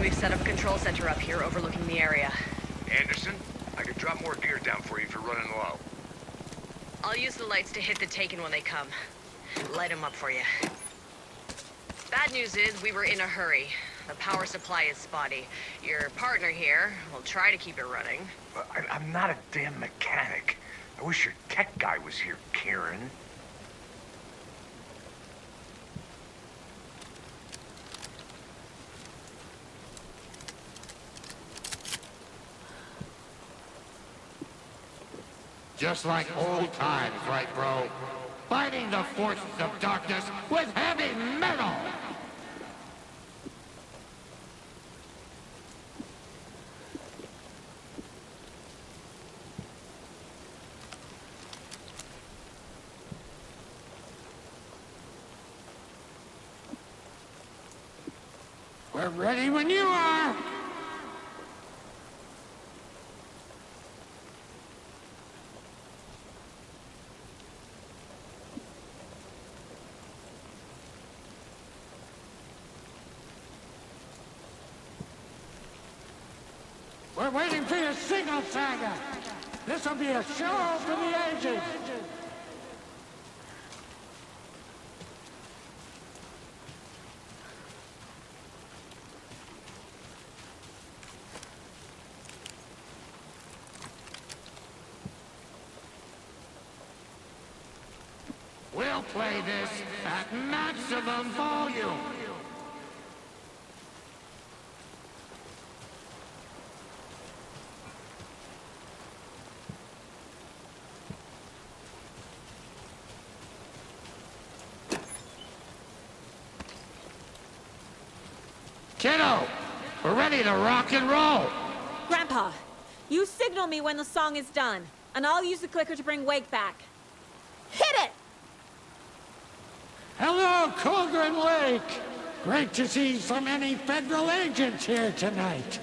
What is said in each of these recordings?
we've set up a control center up here overlooking the area. Anderson, I could drop more gear down for you if you're running low. I'll use the lights to hit the Taken when they come. Light them up for you. Bad news is we were in a hurry. The power supply is spotty. Your partner here will try to keep it running. I'm not a damn mechanic. I wish your tech guy was here, Karen. Just like old times, right, bro? Fighting the forces of darkness with heavy metal! We're ready when you are! We're waiting for your signal, Saga. This'll be a show for the ages. We'll play this at maximum volume. Kiddo, we're ready to rock and roll. Grandpa, you signal me when the song is done, and I'll use the clicker to bring Wake back. Hit it! Hello, Colgren Lake. Great to see so many federal agents here tonight.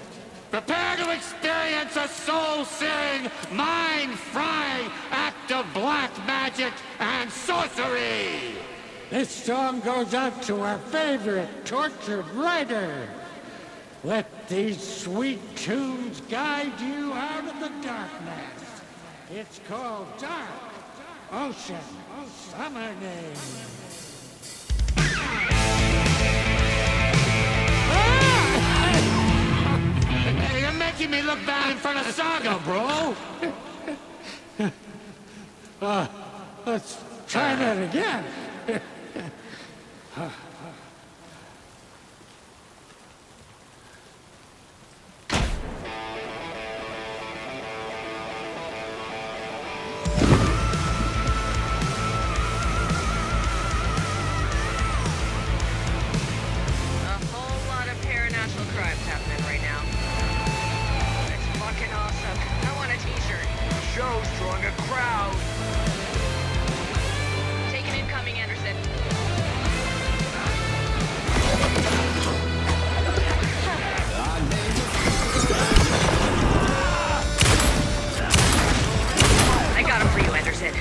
Prepare to experience a soul-searing, mind-frying act of black magic and sorcery. This song goes out to our favorite tortured writer. Let these sweet tunes guide you out of the darkness. It's called Dark Ocean Summer Days. Hey, you're making me look bad in front of Saga, bro. Let's try that again. Show's drawing a crowd. Taken incoming, Anderson. I got him for you, Anderson.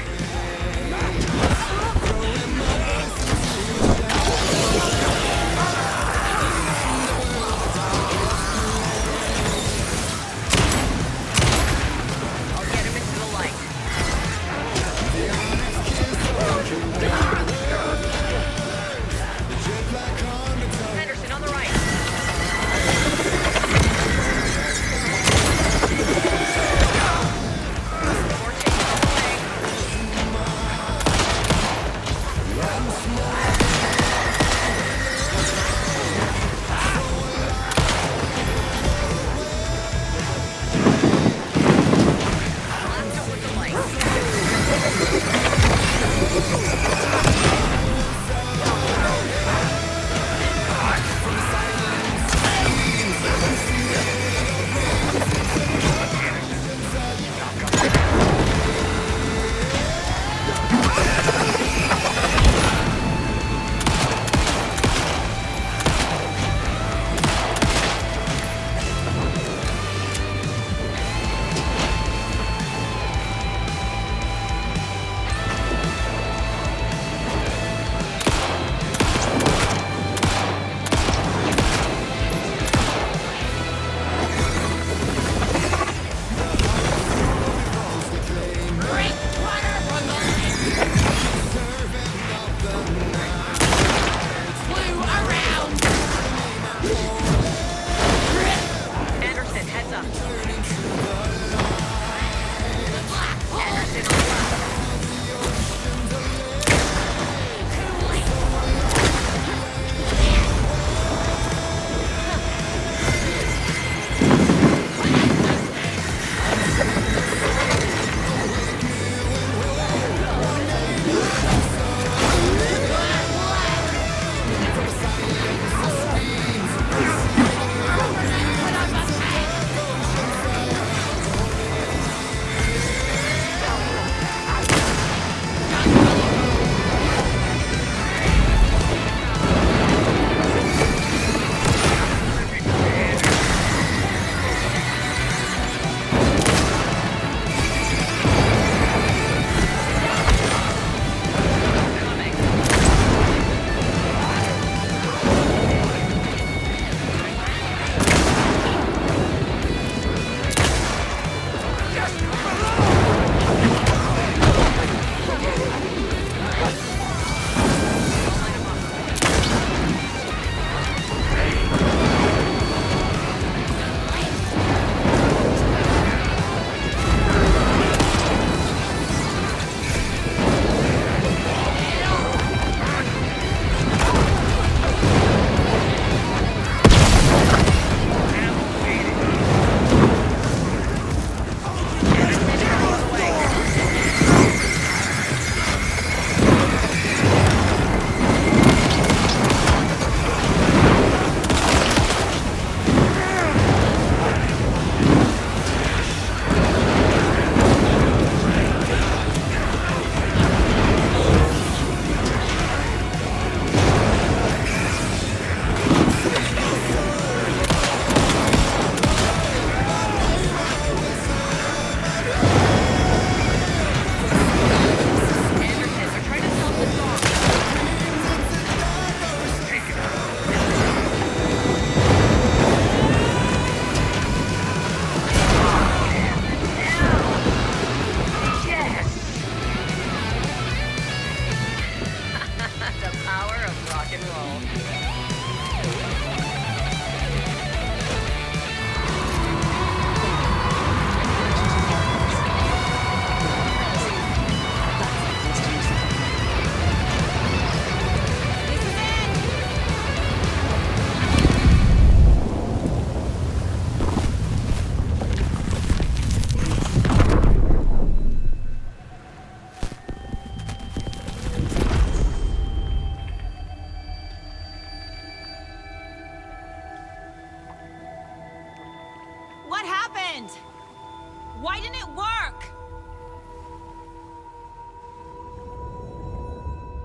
happened? Why didn't it work?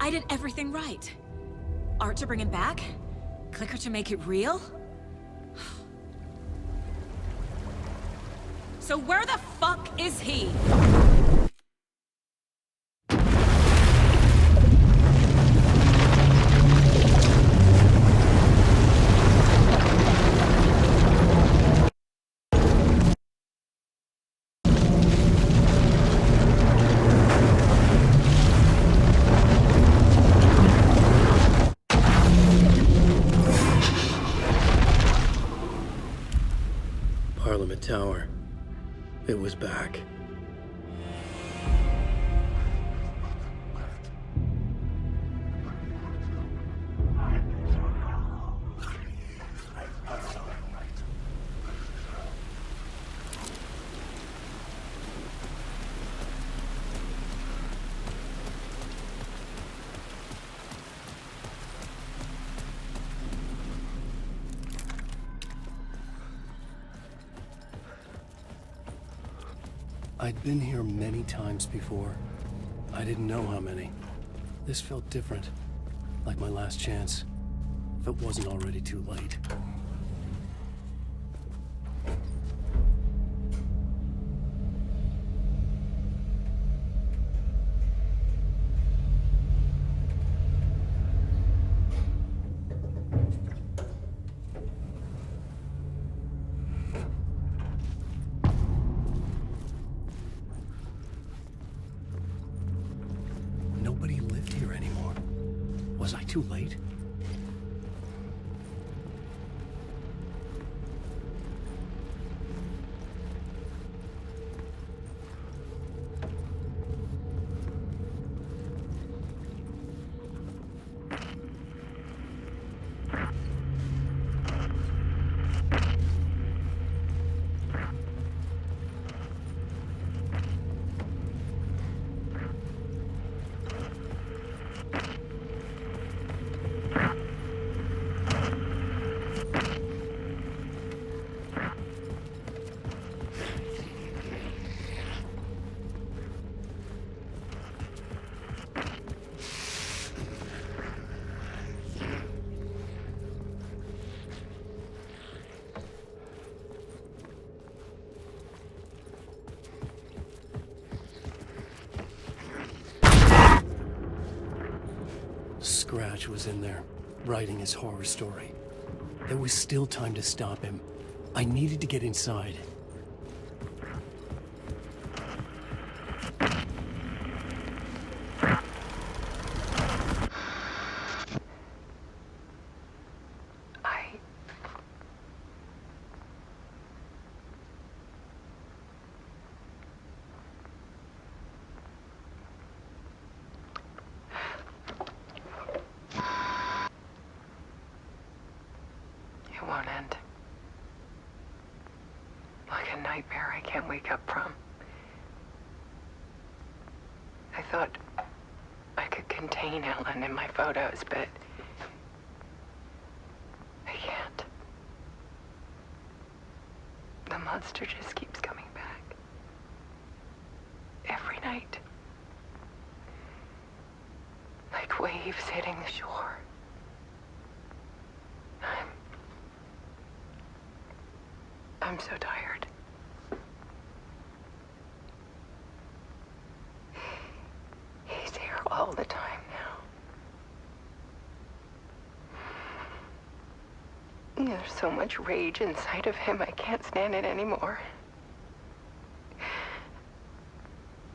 I did everything right. Art to bring him back? Clicker to make it real? So where the fuck is he? Parliament Tower. It was back. I'd been here many times before. I didn't know how many. This felt different, like my last chance, if it wasn't already too late. Nobody lived here anymore. Was I too late? Scratch was in there, writing his horror story. There was still time to stop him. I needed to get inside. It won't end. Like a nightmare I can't wake up from. I thought I could contain Ellen in my photos, but I can't. The monster just keeps coming back. Every night. Like waves hitting the shore. I'm so tired. He's here all the time now. There's so much rage inside of him, I can't stand it anymore.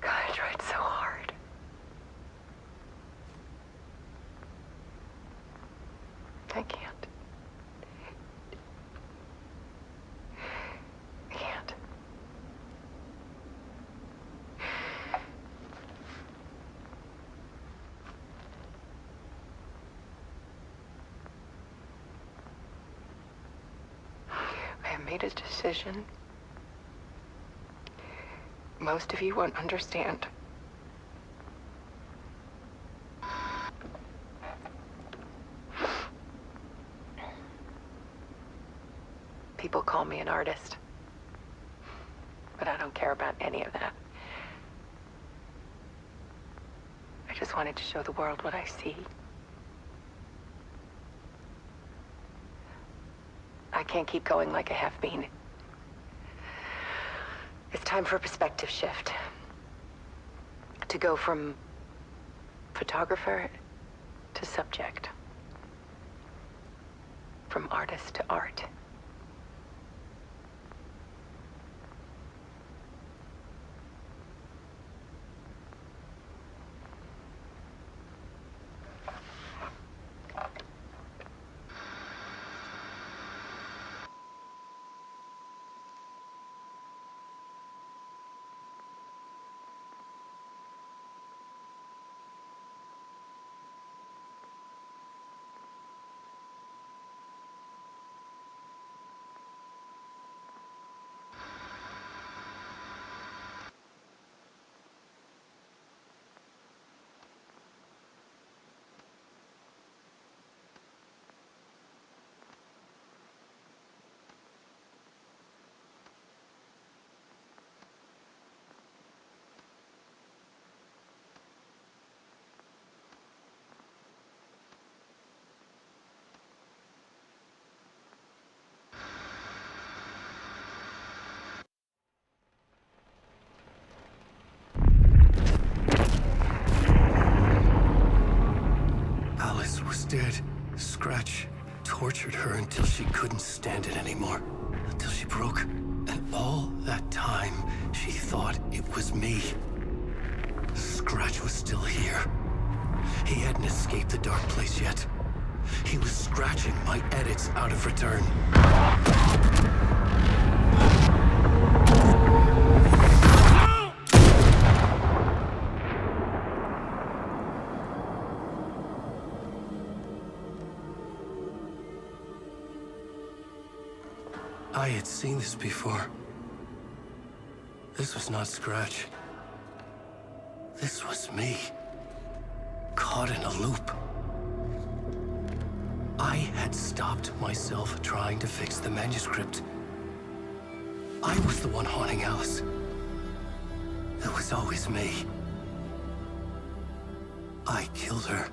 God, I tried so hard. I can't. Made a decision. Most of you won't understand. People call me an artist. But I don't care about any of that. I just wanted to show the world what I see. I can't keep going like a half-bean. It's time for a perspective shift. To go from photographer to subject. From artist to art. Alice was dead. Scratch tortured her until she couldn't stand it anymore. Until she broke. And all that time, she thought it was me. Scratch was still here. He hadn't escaped the dark place yet. He was scratching my edits out of return. I had seen this before. This was not Scratch. This was me. Caught in a loop. I had stopped myself trying to fix the manuscript. I was the one haunting Alice. It was always me. I killed her.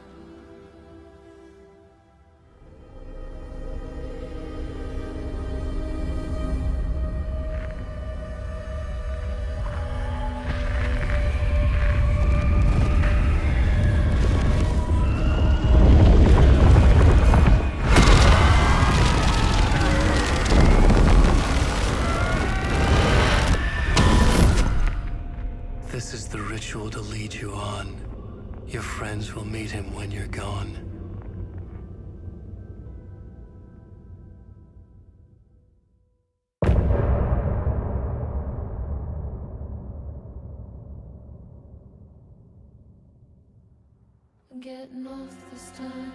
This is the ritual to lead you on. Your friends will meet him when you're gone. I'm getting off this time.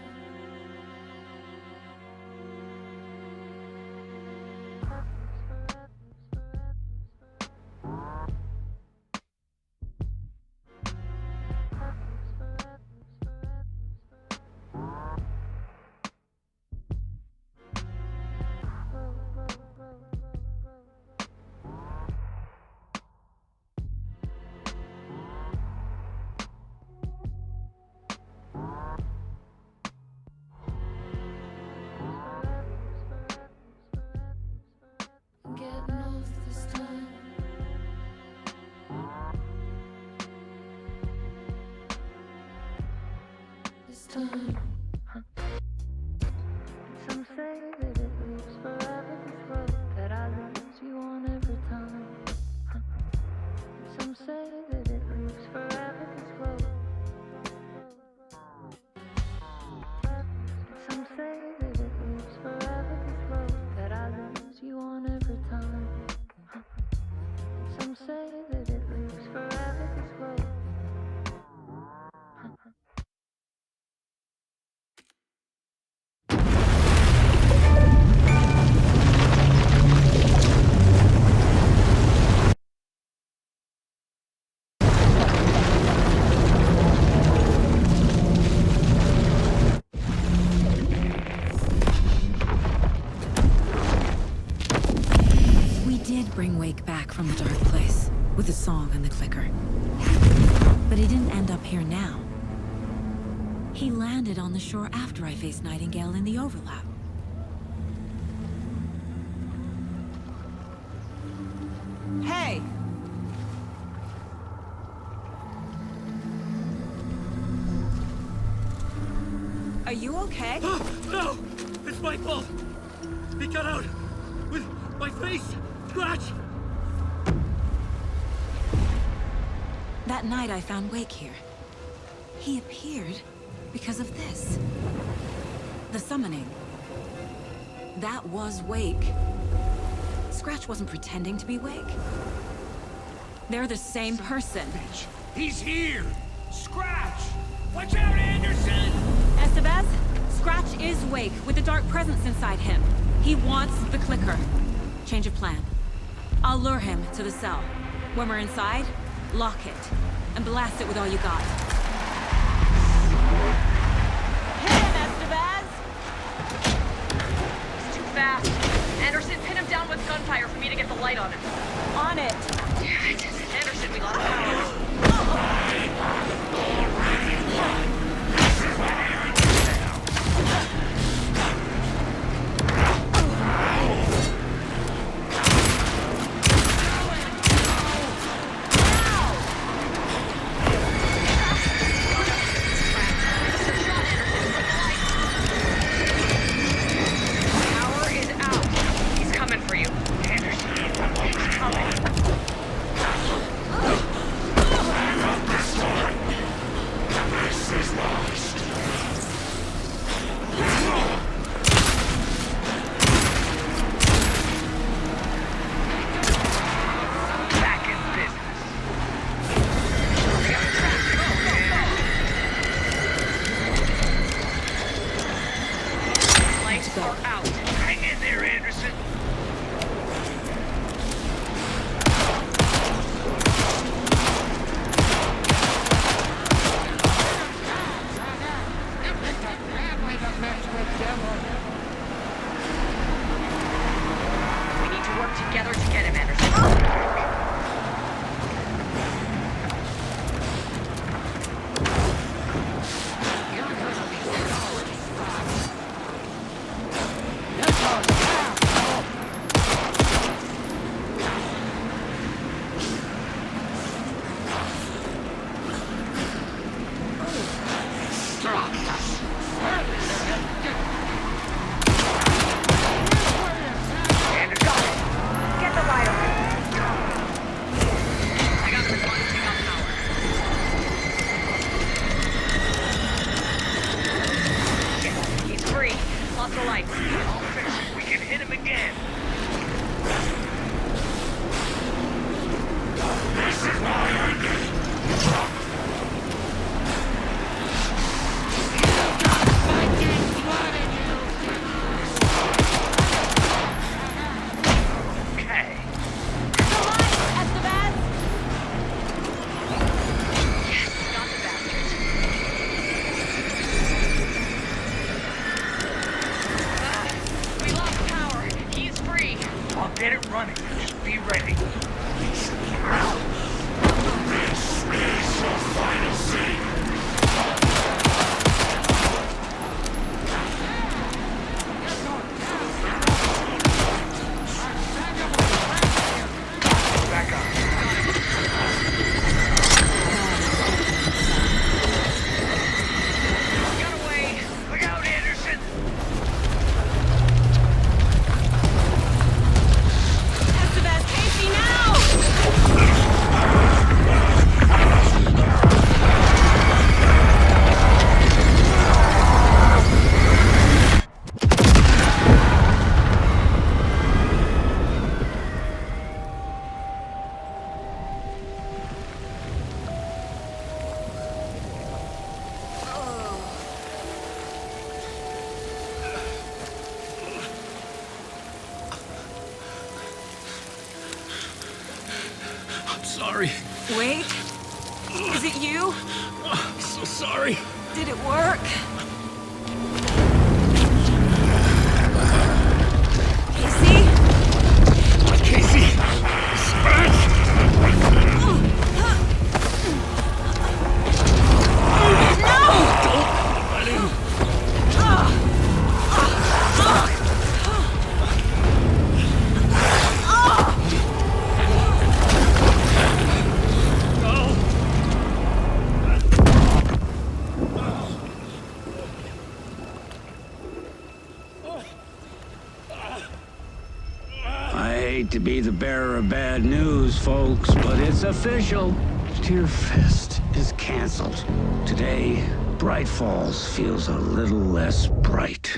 I'm getting off this time. This time. Some say that it lives forever, this road that I lose you on every time. Some say that it lives forever, this road. Some say that it lives forever, this road that I lose you on every time. Some say that it lives forever, this road. with the song and the clicker. But he didn't end up here now. He landed on the shore after I faced Nightingale in the overlap. Hey! Are you okay? No! It's my fault! He got out! With my face! Scratch! That night I found Wake here. He appeared because of this. The summoning. That was Wake. Scratch wasn't pretending to be Wake. They're the same person. He's here! Scratch! Watch out, Anderson! Estevez, Scratch is Wake with a dark presence inside him. He wants the clicker. Change of plan. I'll lure him to the cell. When we're inside, lock it, and blast it with all you got. Hit him, Estevez! He's too fast. Anderson, pin him down with gunfire for me to get the light on him. On it! Damn it. Anderson, we lost power. Power is out. He's coming for you. Anderson, he's coming. This is lost. Back in business. Lights are out. Hang in there, Anderson. We need to work together to get him, Anderson. Get the light on. I got this one. We got power. He's free. Lost the lights. I'll fix it. We can hit him again. This is my idea. Okay. Estevez! Got the bastard. We lost power. He's free. I'll get it running. Just be ready. This is your final scene. Back up. Got away. Look out, Anderson. Estevez, Casey, now! I'm sorry. Wait. Is it you? I'm so sorry. Did it work? Casey? Casey! Scratch! to be the bearer of bad news, folks, but it's official. Tear Fest is canceled. Today, Bright Falls feels a little less bright.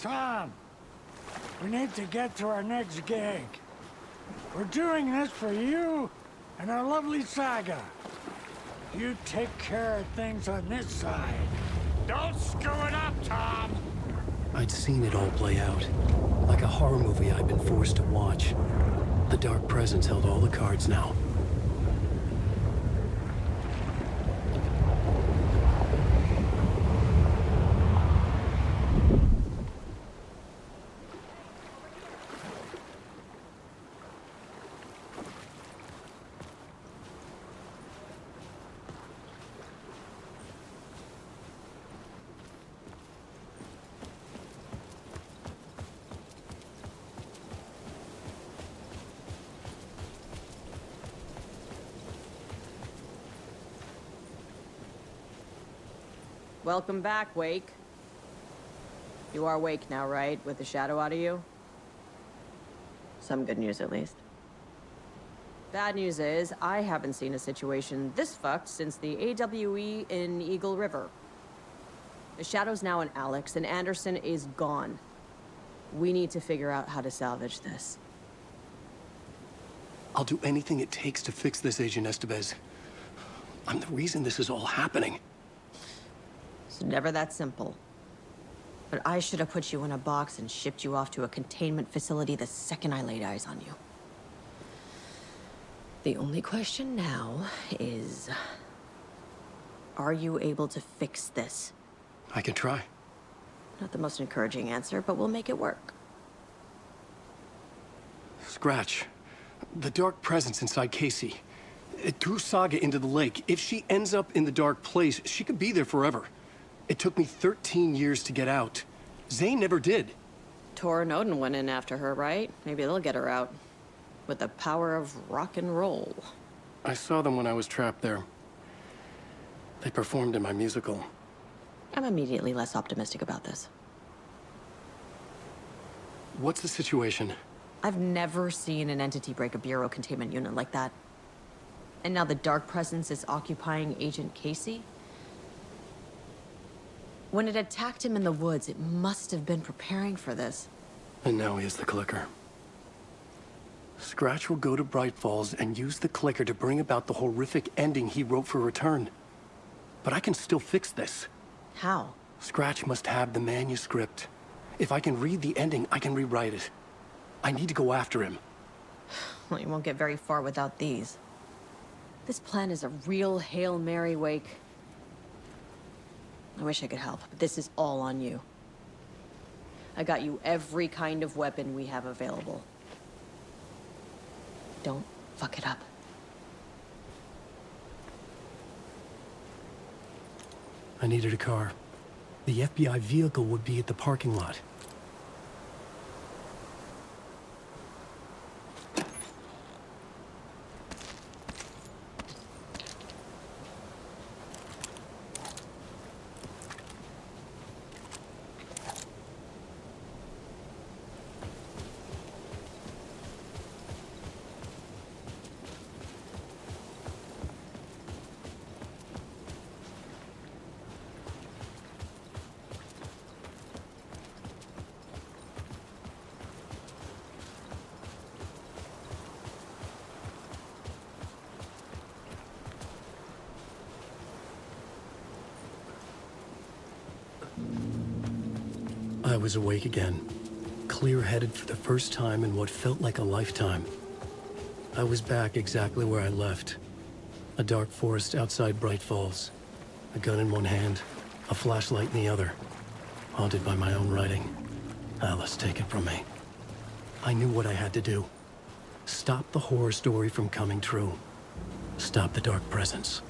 Tom, we need to get to our next gig. We're doing this for you and our lovely Saga. You take care of things on this side. Don't screw it up, Tom! I'd seen it all play out. Like a horror movie I'd been forced to watch. The Dark Presence held all the cards now. Welcome back, Wake. You are Wake now, right? With the shadow out of you? Some good news, at least. Bad news is, I haven't seen a situation this fucked since the AWE in Eagle River. The shadow's now in Alex, and Anderson is gone. We need to figure out how to salvage this. I'll do anything it takes to fix this, Agent Estevez. I'm the reason this is all happening. It's never that simple. But I should have put you in a box and shipped you off to a containment facility the second I laid eyes on you. The only question now is... are you able to fix this? I can try. Not the most encouraging answer, but we'll make it work. Scratch. The Dark Presence inside Casey. It threw Saga into the lake. If she ends up in the Dark Place, she could be there forever. It took me 13 years to get out. Zane never did. Tor and Odin went in after her, right? Maybe they'll get her out. With the power of rock and roll. I saw them when I was trapped there. They performed in my musical. I'm immediately less optimistic about this. What's the situation? I've never seen an entity break a Bureau containment unit like that. And now the Dark Presence is occupying Agent Casey? When it attacked him in the woods, it must have been preparing for this. And now he has the clicker. Scratch will go to Bright Falls and use the clicker to bring about the horrific ending he wrote for Return. But I can still fix this. How? Scratch must have the manuscript. If I can read the ending, I can rewrite it. I need to go after him. Well, you won't get very far without these. This plan is a real Hail Mary, Wake. I wish I could help, but this is all on you. I got you every kind of weapon we have available. Don't fuck it up. I needed a car. The FBI vehicle would be at the parking lot. I was awake again, clear-headed for the first time in what felt like a lifetime. I was back exactly where I left. A dark forest outside Bright Falls. A gun in one hand, a flashlight in the other. Haunted by my own writing. Alice, take it from me. I knew what I had to do. Stop the horror story from coming true. Stop the dark presence.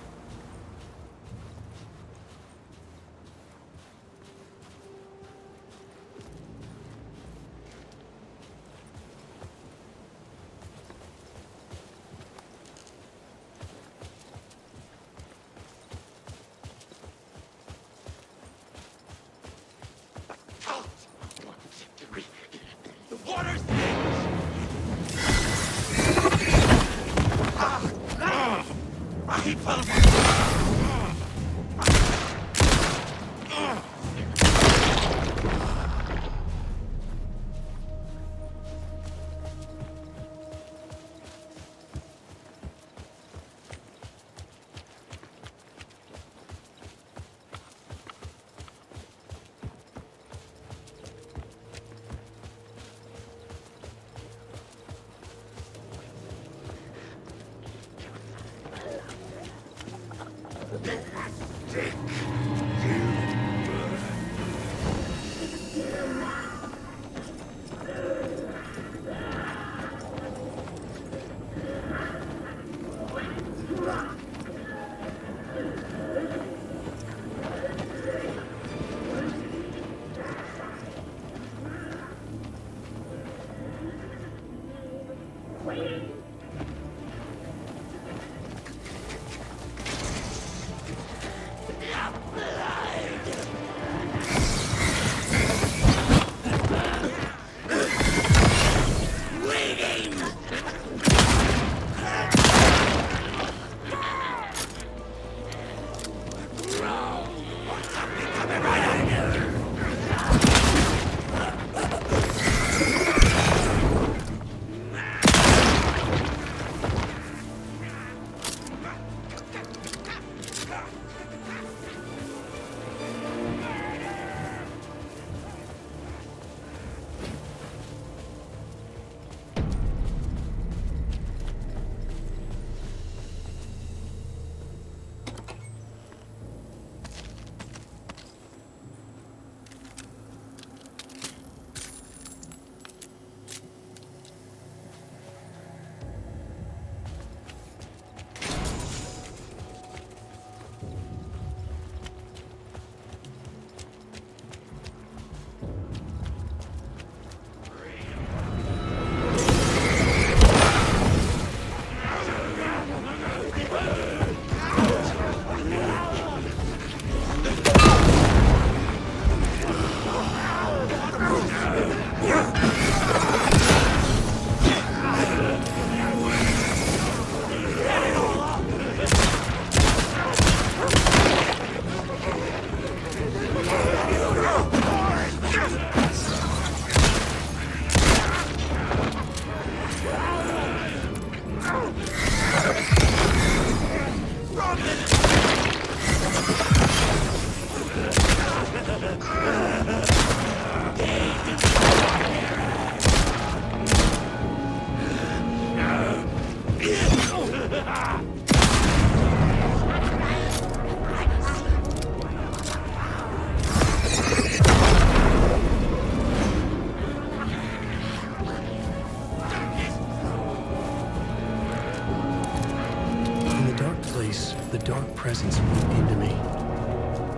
The dark presence moved into me.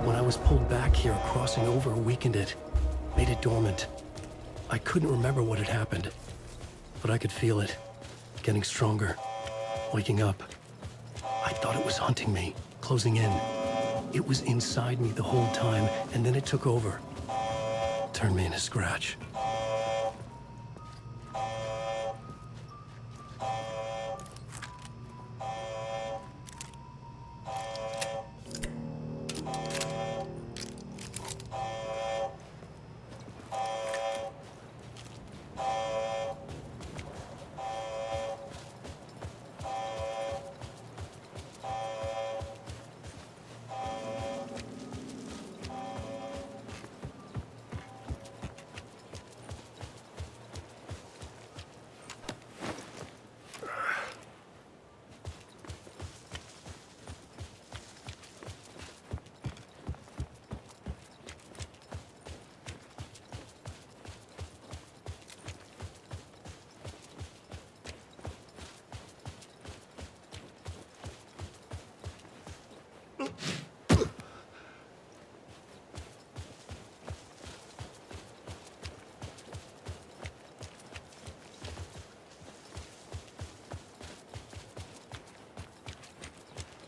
When I was pulled back here, crossing over weakened it, made it dormant. I couldn't remember what had happened, but I could feel it, getting stronger, waking up. I thought it was hunting me, closing in. It was inside me the whole time, and then it took over. Turned me into Scratch.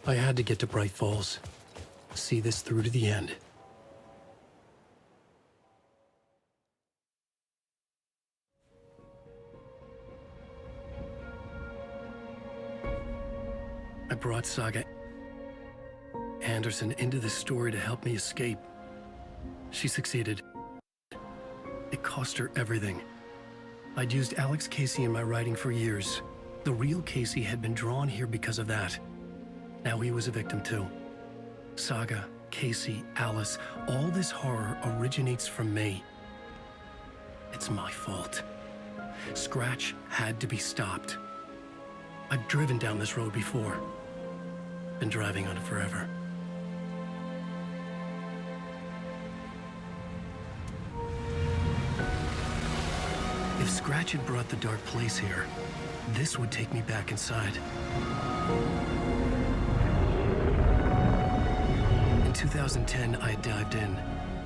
I had to get to Bright Falls. See this through to the end. I brought Saga Anderson into this story to help me escape. She succeeded. It cost her everything. I'd used Alex Casey in my writing for years. The real Casey had been drawn here because of that. Now he was a victim too. Saga, Casey, Alice, all this horror originates from me. It's my fault. Scratch had to be stopped. I've driven down this road before. Been driving on it forever. If Scratch had brought the Dark Place here, this would take me back inside. In 2010, I dived in,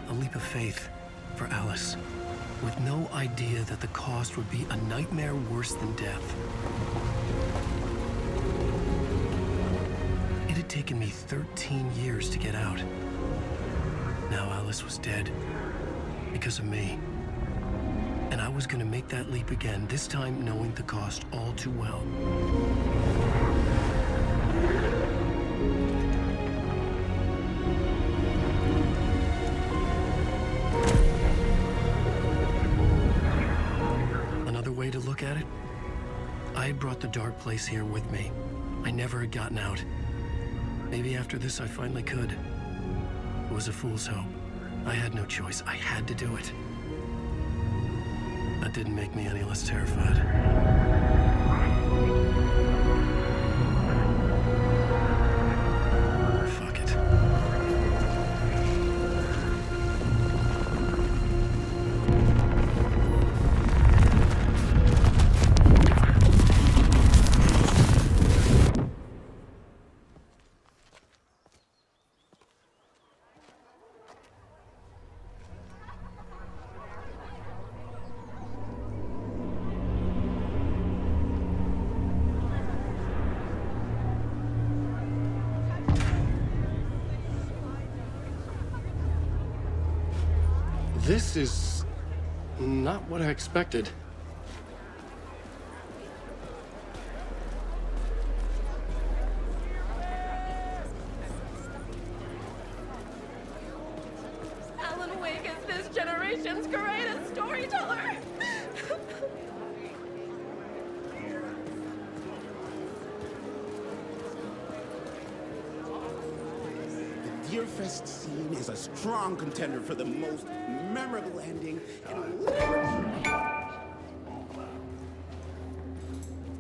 a leap of faith for Alice, with no idea that the cost would be a nightmare worse than death. It had taken me 13 years to get out. Now Alice was dead, because of me. And I was gonna make that leap again, this time knowing the cost all too well. Another way to look at it, I had brought the Dark Place here with me. I never had gotten out. Maybe after this I finally could. It was a fool's hope. I had no choice. I had to do it. That didn't make me any less terrified. Fuck it. This is not what I expected. Alan Wake is this generation's greatest storyteller! Deerfest scene is a strong contender for the most memorable ending in literature.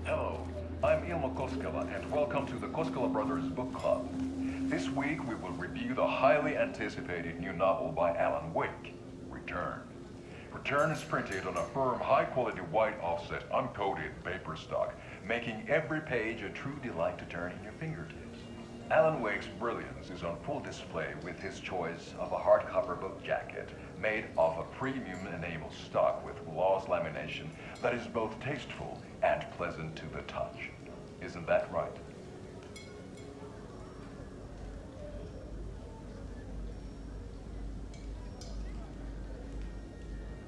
Hello, I'm Ilmo Koskela, and welcome to the Koskela Brothers Book Club. This week we will review the highly anticipated new novel by Alan Wake, Return. Return is printed on a firm, high-quality white offset, uncoated paper stock, making every page a true delight to turn in your fingertips. Alan Wake's brilliance is on full display with his choice of a hardcover book jacket made of a premium enamel stock with gloss lamination that is both tasteful and pleasant to the touch. Isn't that right?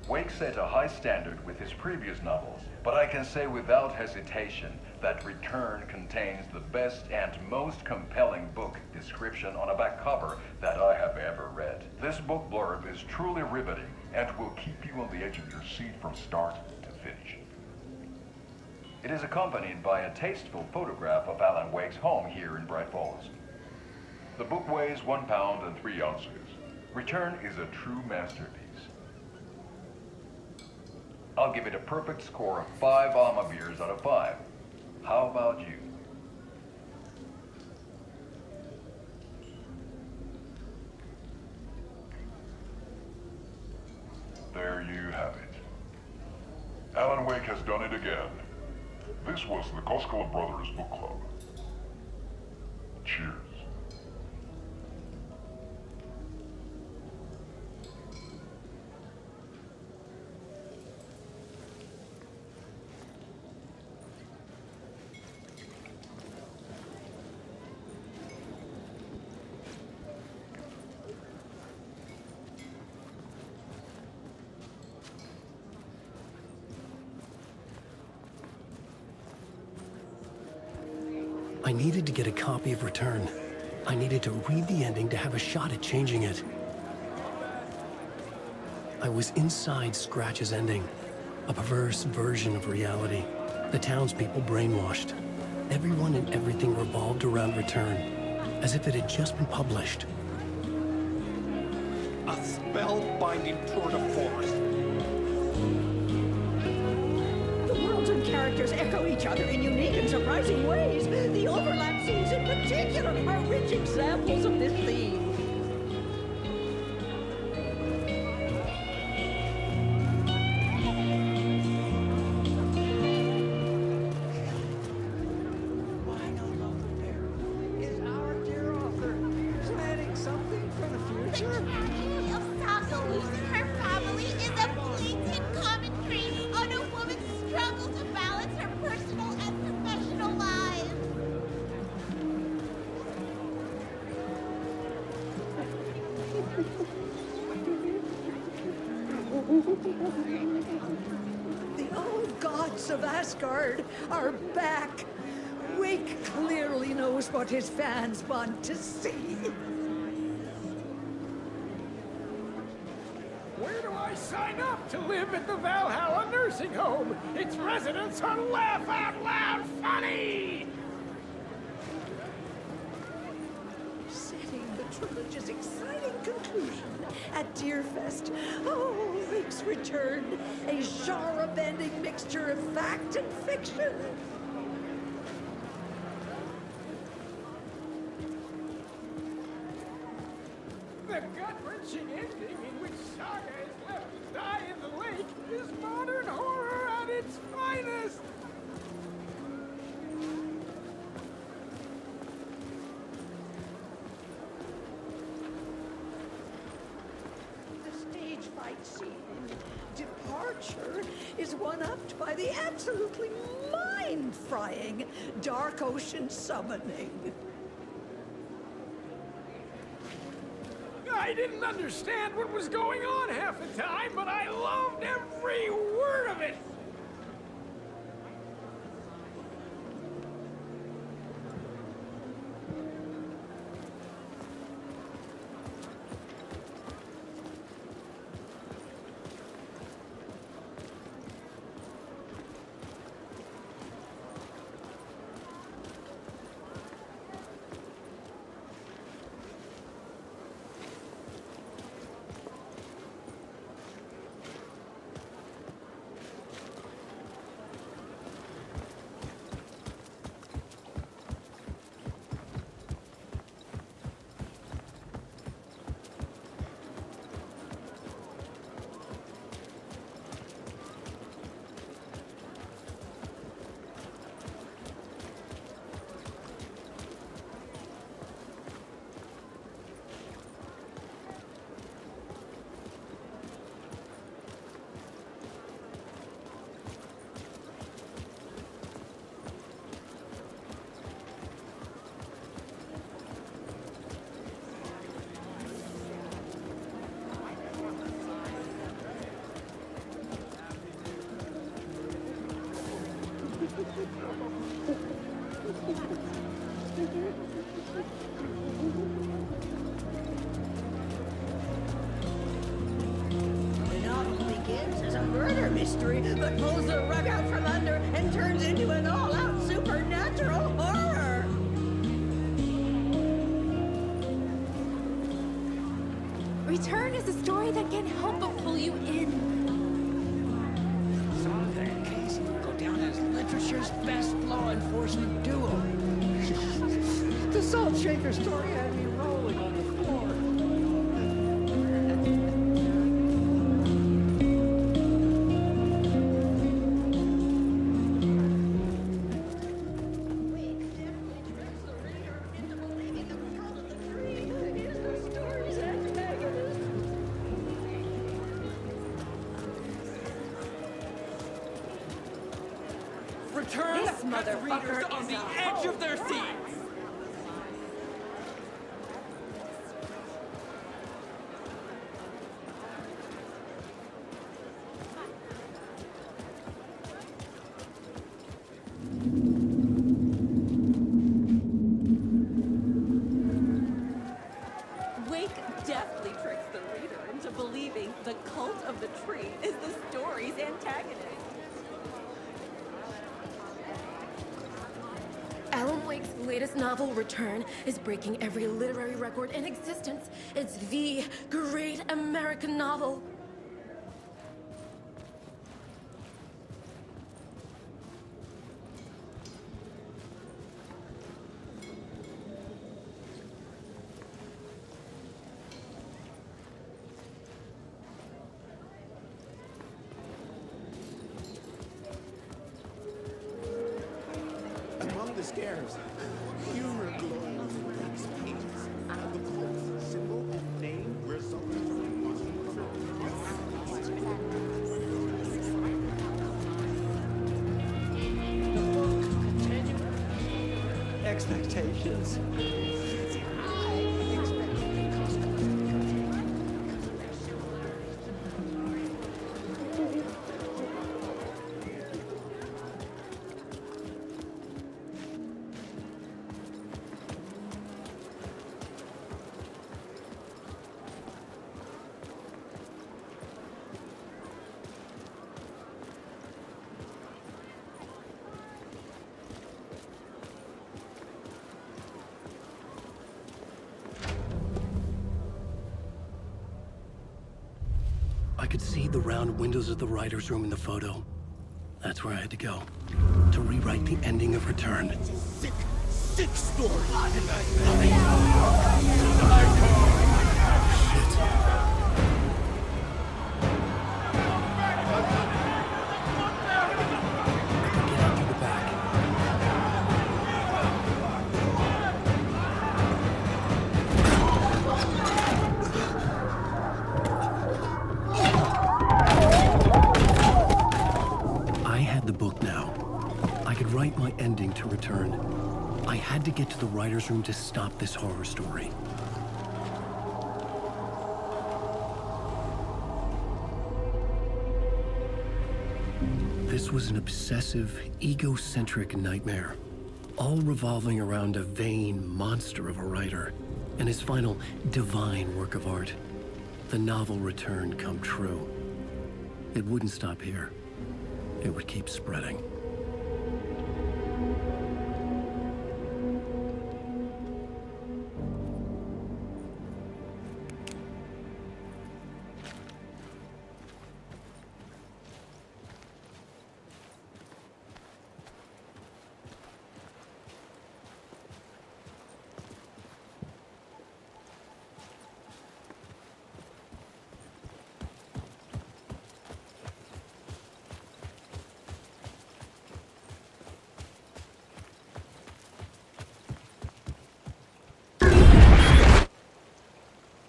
Wake set a high standard with his previous novels, but I can say without hesitation that Return contains the best and most compelling book description on a back cover that I have ever read. This book blurb is truly riveting and will keep you on the edge of your seat from start to finish. It is accompanied by a tasteful photograph of Alan Wake's home here in Bright Falls. The book weighs 1 pound and 3 ounces. Return is a true masterpiece. I'll give it a perfect score of 5 Alma beers out of 5. How about you? There you have it. Alan Wake has done it again. This was the Koskela Brothers Book Club. Cheers. I needed to get a copy of Return. I needed to read the ending to have a shot at changing it. I was inside Scratch's ending, a perverse version of reality. The townspeople brainwashed. Everyone and everything revolved around Return, as if it had just been published. A spellbinding tour de force. The worlds and characters echo each other in unique and surprising ways. The overlap scenes in particular are rich examples of this theme. Is our dear author planning something for the future? Her family is a blatant commentary on a woman's struggle to balance her personal and professional lives. The old gods of Asgard are back. Wake clearly knows what his fans want to see. Where do I sign up to live at the Valhalla nursing home? Its residents are laugh out loud funny! Setting the trilogy's exciting conclusion at Deerfest. Oh, Wake's Return, a genre-bending mixture of fact and fiction. The gut-wrenching ending in which Saga is left to die in the lake is modern horror at its finest! The stage fight scene in Departure is one-upped by the absolutely mind-frying Dark Ocean Summoning. I didn't understand what was going on half the time, but I loved every word of it! The novel begins as a murder mystery, but pulls the rug out from under and turns into an all-out supernatural horror. Return is a story that can't help but pull you in. Saga and Casey go down as literature's best law enforcement duo. The Salt Shaker story had me rolling on the floor. Return This motherfucker readers on is the a edge hoe. of their seats. Wake deftly tricks the reader into believing the cult of the tree is the story's antagonist. Alan Wake's latest novel, Return, is breaking every literary record in existence. It's the great American novel. Among the scares, humor glows in these pages. The cult's symbol and name resulted from Expectations. I could see the round windows of the writer's room in the photo. That's where I had to go. To rewrite the ending of Return. sick story. I had the book now. I could write my ending to Return. I had to get to the writer's room to stop this horror story. This was an obsessive, egocentric nightmare, all revolving around a vain monster of a writer and his final divine work of art, the novel Return come true. It wouldn't stop here. It would keep spreading.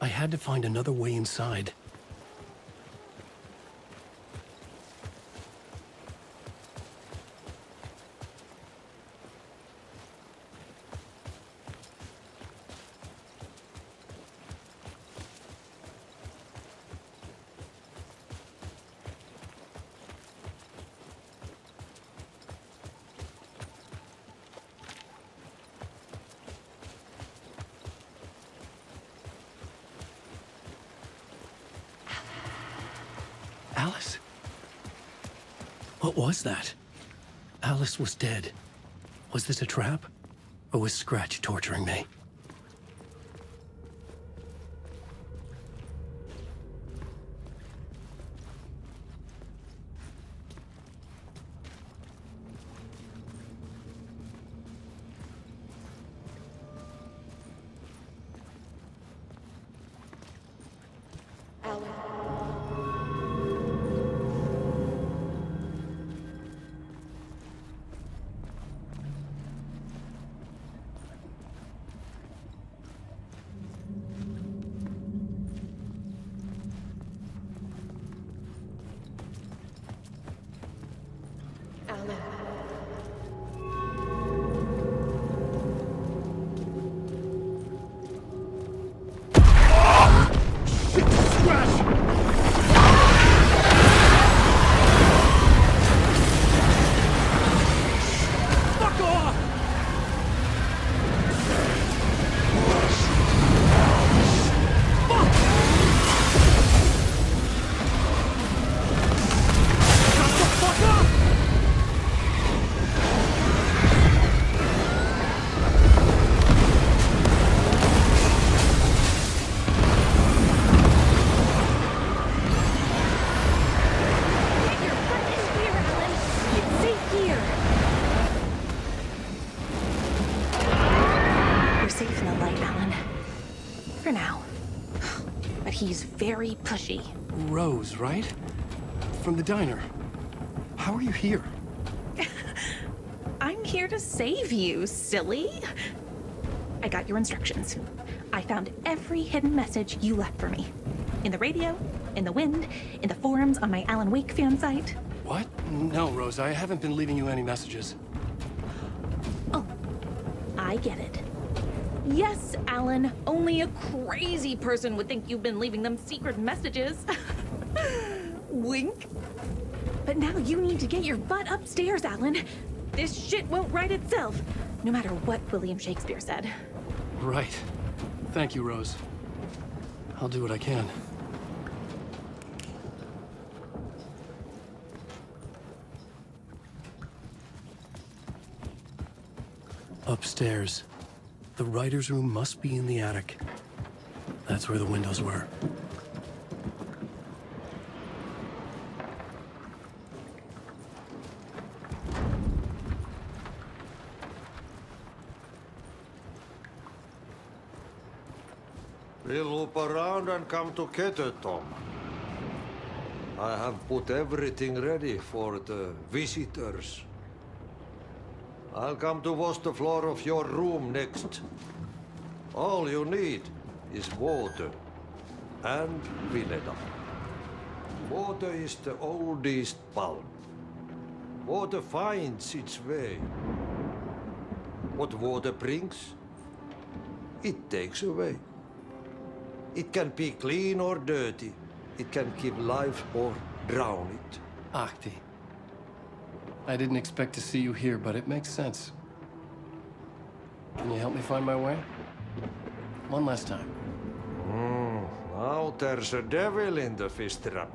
I had to find another way inside. Alice? What was that? Alice was dead. Was this a trap? Or was Scratch torturing me? He's very pushy. Rose, right? From the diner. How are you here? I'm here to save you, silly. I got your instructions. I found every hidden message you left for me. In the radio, in the wind, in the forums on my Alan Wake fan site. What? No, Rose, I haven't been leaving you any messages. Oh, I get it. Yes, Alan, only a crazy person would think you've been leaving them secret messages. Wink. But now you need to get your butt upstairs, Alan. This shit won't right itself, no matter what William Shakespeare said. Right. Thank you, Rose. I'll do what I can. Upstairs. The writer's room must be in the attic. That's where the windows were. We'll loop around and come to Keter, Tom. I have put everything ready for the visitors. I'll come to wash the floor of your room next. All you need is water and vinegar. Water is the oldest bulb. Water finds its way. What water brings, it takes away. It can be clean or dirty. It can give life or drown it. Ahti. I didn't expect to see you here, but it makes sense. Can you help me find my way? One last time. Now there's a devil in the fish trap.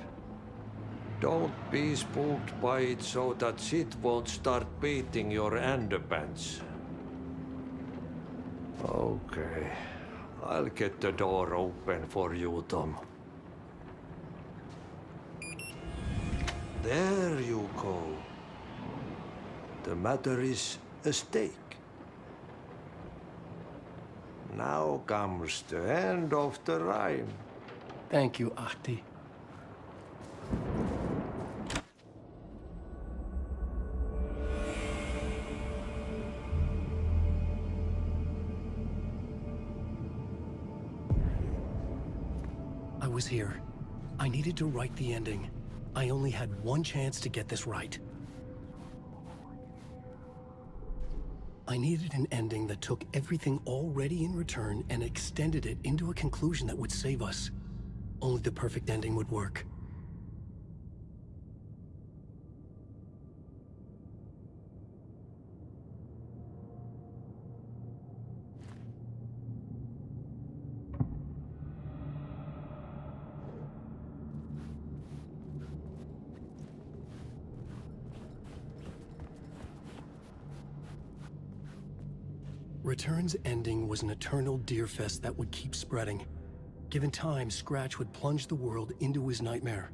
Don't be spooked by it so that shit won't start beating your underpants. Okay. I'll get the door open for you, Tom. There you go. The matter is a stake. Now comes the end of the rhyme. Thank you, Ahti. I was here. I needed to write the ending. I only had one chance to get this right. I needed an ending that took everything already in return and extended it into a conclusion that would save us. Only the perfect ending would work. Return's ending was an eternal Deerfest that would keep spreading. Given time, Scratch would plunge the world into his nightmare.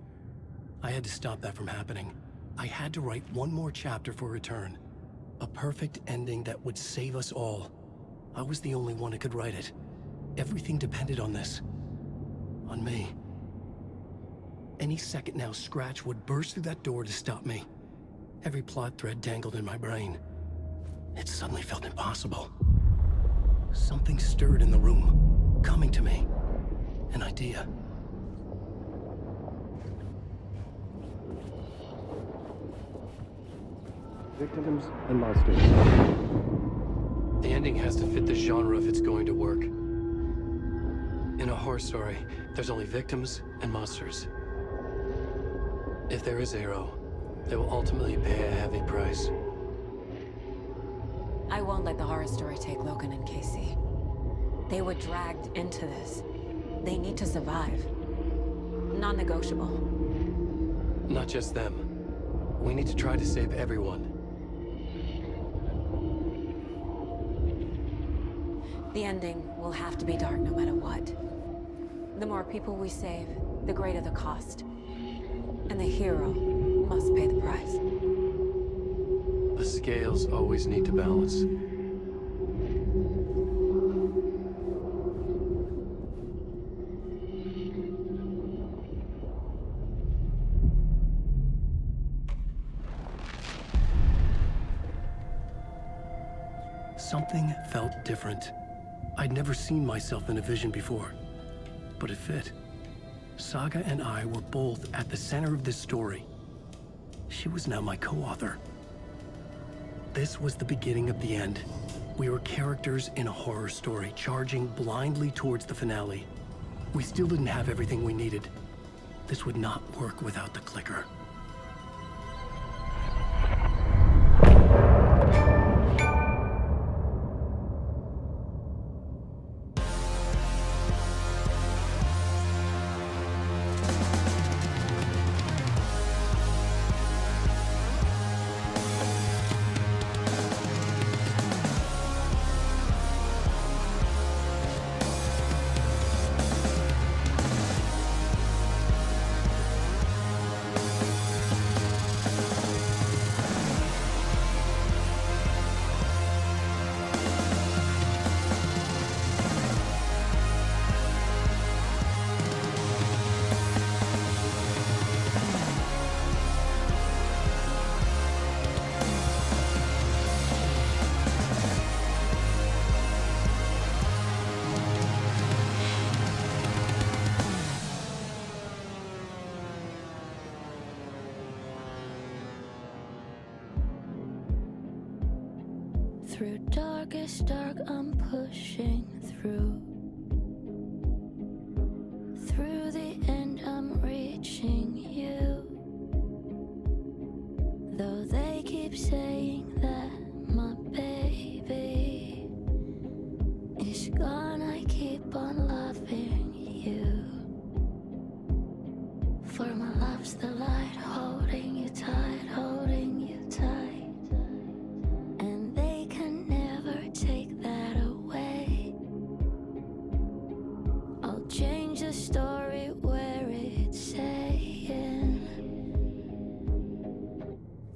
I had to stop that from happening. I had to write one more chapter for Return. A perfect ending that would save us all. I was the only one who could write it. Everything depended on this. On me. Any second now, Scratch would burst through that door to stop me. Every plot thread dangled in my brain. It suddenly felt impossible. Something stirred in the room, coming to me. An idea. Victims and monsters. The ending has to fit the genre if it's going to work. In a horror story, there's only victims and monsters. If there is Arrow, they will ultimately pay a heavy price. I won't let the horror story take Logan and Casey. They were dragged into this. They need to survive. Non-negotiable. Not just them. We need to try to save everyone. The ending will have to be dark no matter what. The more people we save, the greater the cost. And the hero must pay the price. The scales always need to balance. Something felt different. I'd never seen myself in a vision before, but it fit. Saga and I were both at the center of this story. She was now my co-author. This was the beginning of the end. We were characters in a horror story, charging blindly towards the finale. We still didn't have everything we needed. This would not work without the clicker. Through darkest dark, I'm pushing through. Through the end, I'm reaching you. Though they keep saying that my baby is gone, I keep on loving you. For my love's the light, holding you tight, holding you tight. Take that away. I'll change the story where it's saying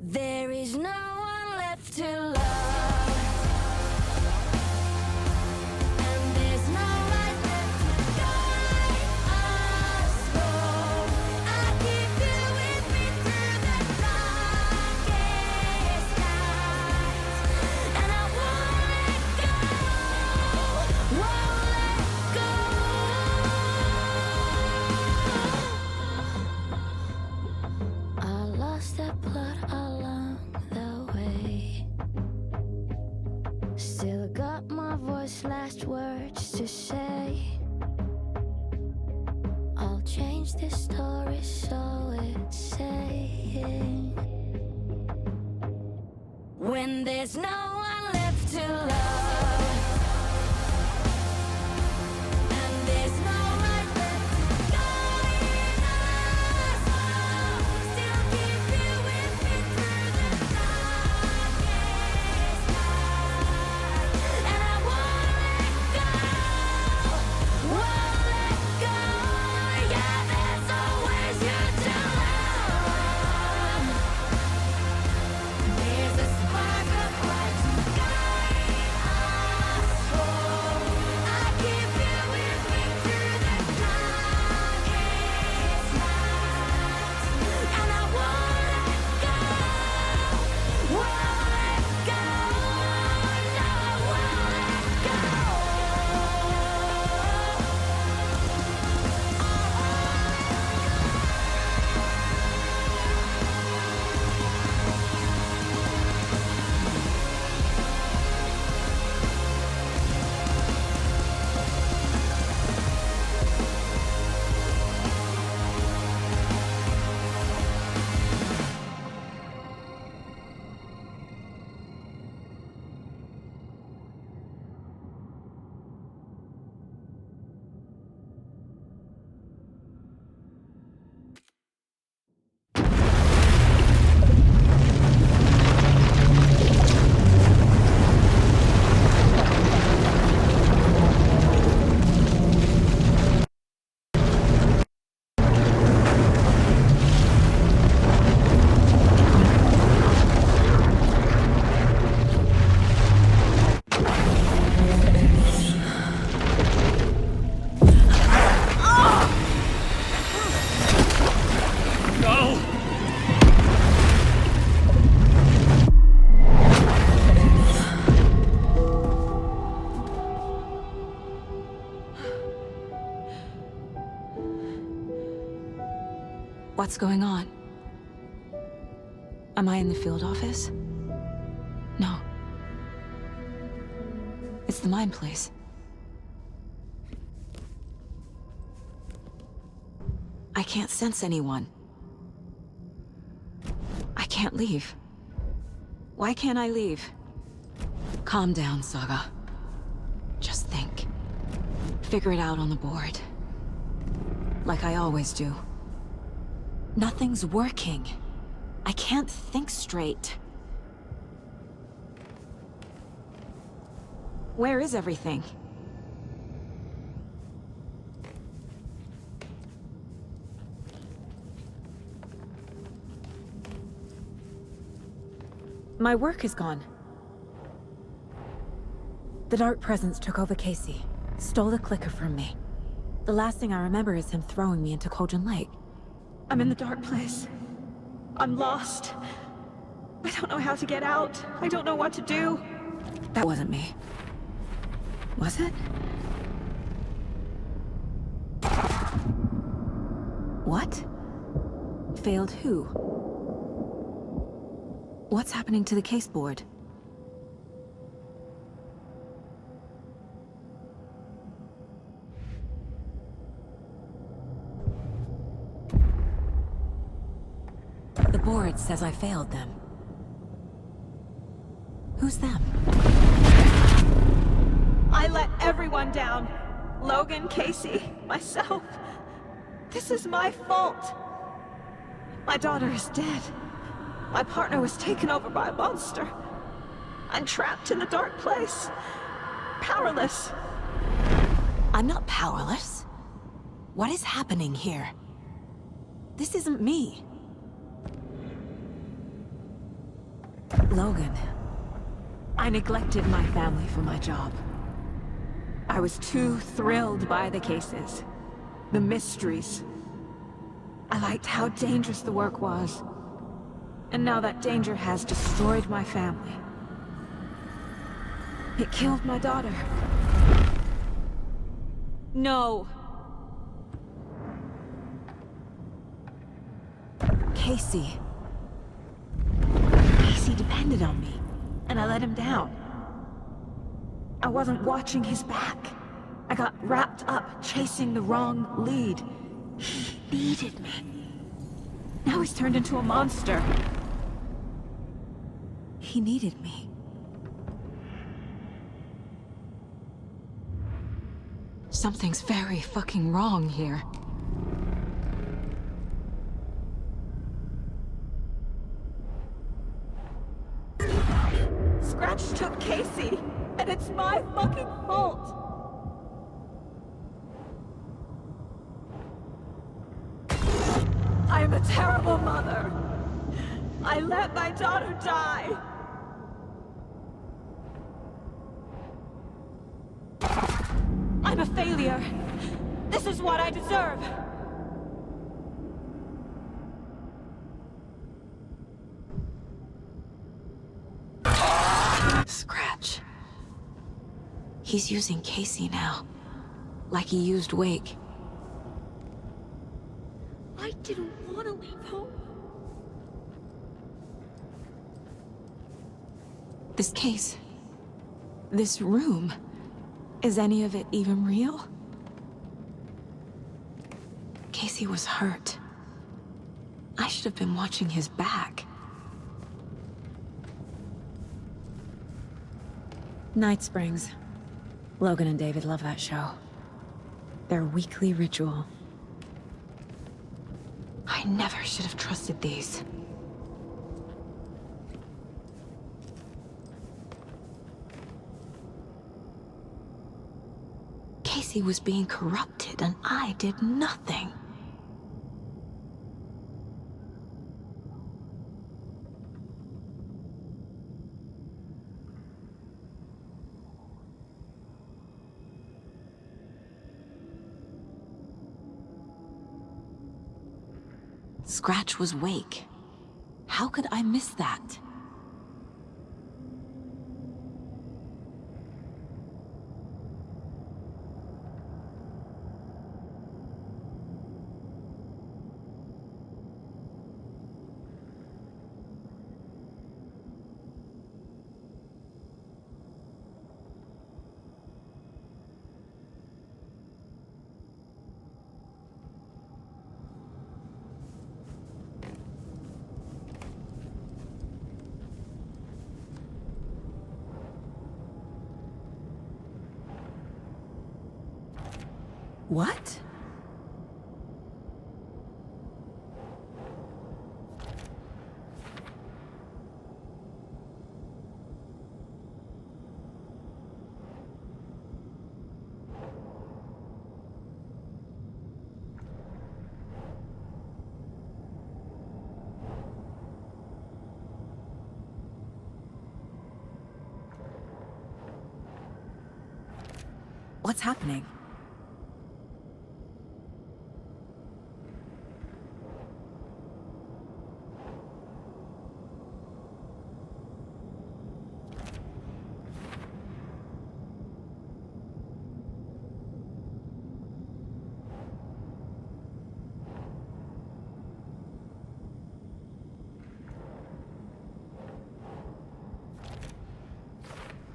there is no one left to love. Last words to say. I'll change this story so it's saying when there's no one left to love. And I What's going on? Am I in the field office? No. It's the mine place. I can't sense anyone. I can't leave. Why can't I leave? Calm down, Saga. Just think. Figure it out on the board. Like I always do. Nothing's working. I can't think straight. Where is everything? My work is gone. The Dark Presence took over Casey, stole the clicker from me. The last thing I remember is him throwing me into Cauldron Lake. I'm in the dark place. I'm lost. I don't know how to get out. I don't know what to do. That wasn't me. Was it? What? Failed who? What's happening to the case board? The board says I failed them. Who's them? I let everyone down. Logan, Casey, myself. This is my fault. My daughter is dead. My partner was taken over by a monster. I'm trapped in the dark place. Powerless. I'm not powerless. What is happening here? This isn't me. Logan. I neglected my family for my job. I was too thrilled by the cases. The mysteries. I liked how dangerous the work was. And now that danger has destroyed my family. It killed my daughter. No. Casey. Casey depended on me, and I let him down. I wasn't watching his back. I got wrapped up chasing the wrong lead. He needed me. Now he's turned into a monster. He needed me. Something's very fucking wrong here. Scratch took Casey, and it's my fucking fault. I am a terrible mother. I let my daughter die. I'm a failure. This is what I deserve. Scratch. He's using Casey now. Like he used Wake. I didn't want to leave home. This case. This room. Is any of it even real? Casey was hurt. I should have been watching his back. Night Springs. Logan and David love that show. Their weekly ritual. I never should have trusted these. Casey was being corrupted and I did nothing. Scratch was Wake. How could I miss that? What? What's happening?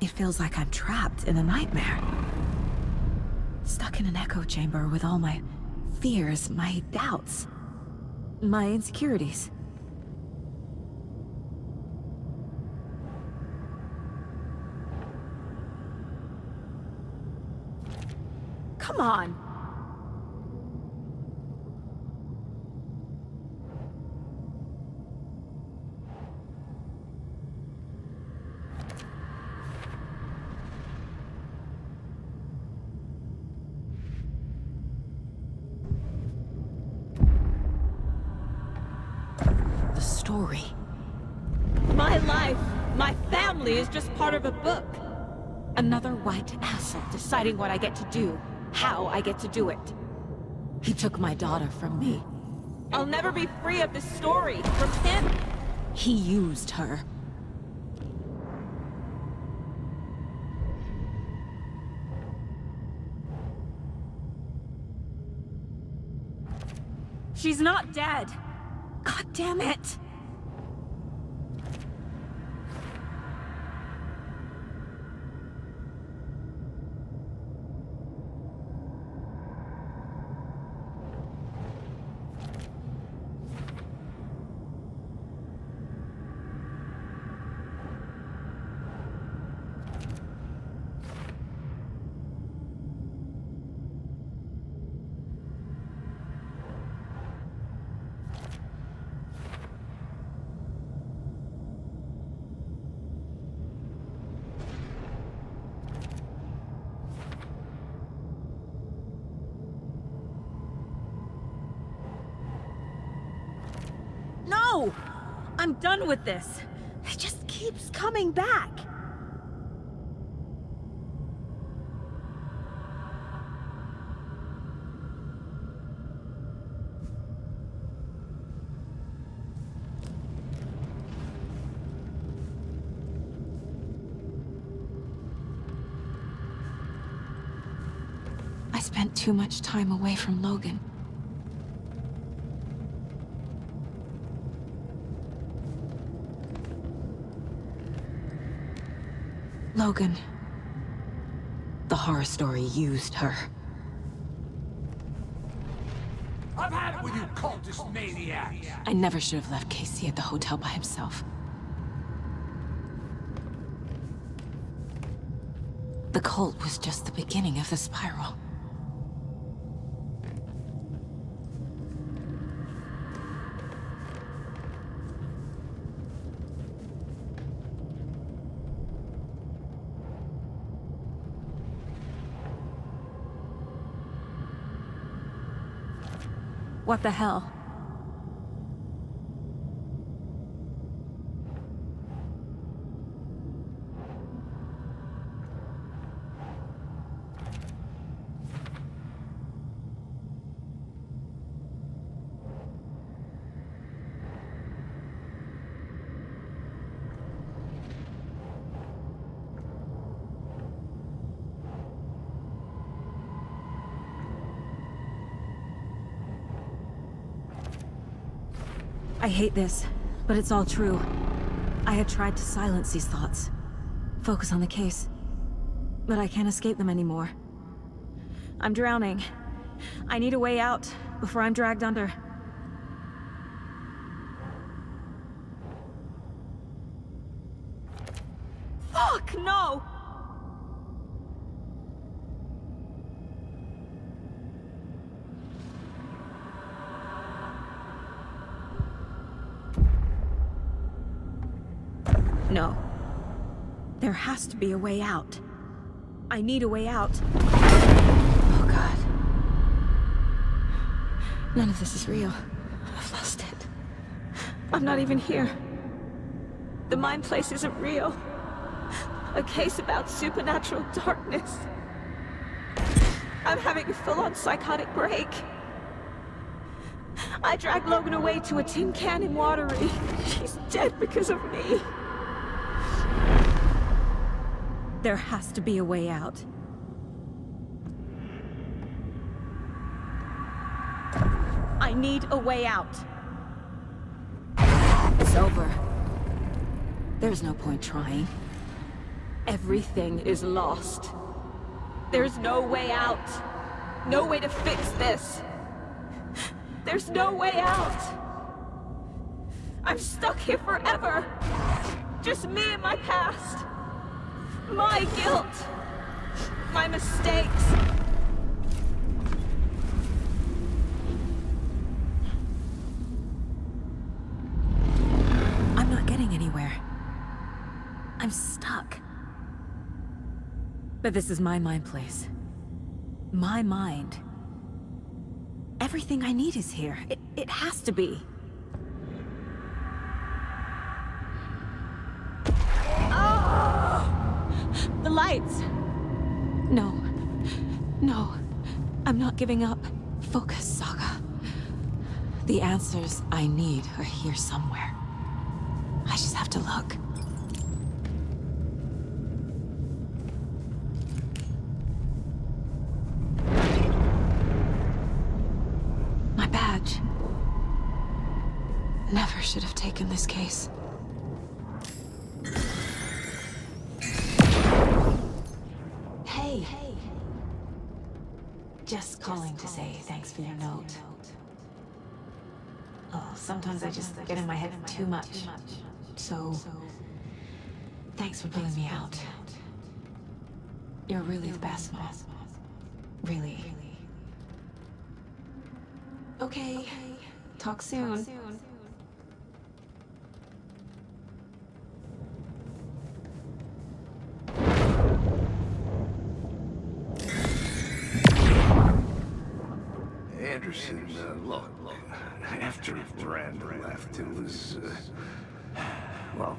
It feels like I'm trapped in a nightmare. Stuck in an echo chamber with all my fears, my doubts, my insecurities. Come on! Story. My life, my family is just part of a book. Another white asshole deciding what I get to do, how I get to do it. He took my daughter from me. I'll never be free of this story from him. He used her. She's not dead. God damn it! No! I'm done with this. It just keeps coming back. I spent too much time away from Logan. Logan. The horror story used her. I've had it with you cultist maniacs! I never should have left Casey at the hotel by himself. The cult was just the beginning of the spiral. What the hell? I hate this, but it's all true. I had tried to silence these thoughts. Focus on the case. But I can't escape them anymore. I'm drowning. I need a way out before I'm dragged under. Fuck, no! There has to be a way out. I need a way out. Oh, God. None of this is real. I've lost it. I'm not even here. The mind place isn't real. A case about supernatural darkness. I'm having a full-on psychotic break. I dragged Logan away to a tin can in Watery. She's dead because of me. There has to be a way out. I need a way out. It's over. There's no point trying. Everything is lost. There's no way out. No way to fix this. There's no way out. I'm stuck here forever. Just me and my past. My guilt. My mistakes. I'm not getting anywhere. I'm stuck. But this is my mind place. My mind. Everything I need is here. It has to be. Oh! The lights! No. No. I'm not giving up. Focus, Saga. The answers I need are here somewhere. I just have to look. My badge. Never should have taken this case. Hey. Just calling to say thanks for your note. Oh, sometimes I just get in my head too much. So, thanks for pulling me out. You're really the best, Mom. Really. Okay. Talk soon. Anderson, look, after Miranda left, it was, well,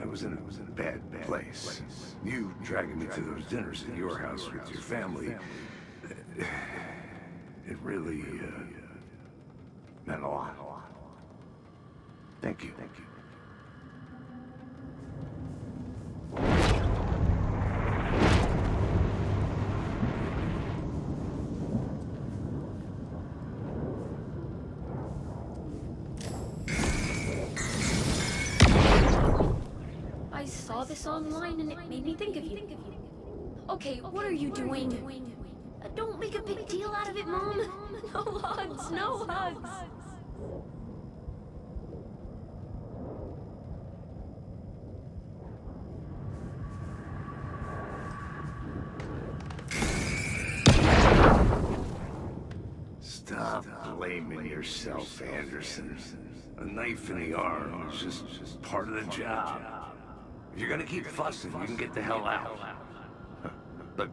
I was in a bad place. You dragging me to those dinners at your house with your family, it really, meant a lot. Thank you. I saw this online and it made me think of you. Okay, what are you doing? Don't make a big deal out of it, Mom. No hugs, no hugs. Stop blaming yourself, Anderson. A knife in the arm is just part of the job. If you're gonna keep fussing, you can get the hell out. But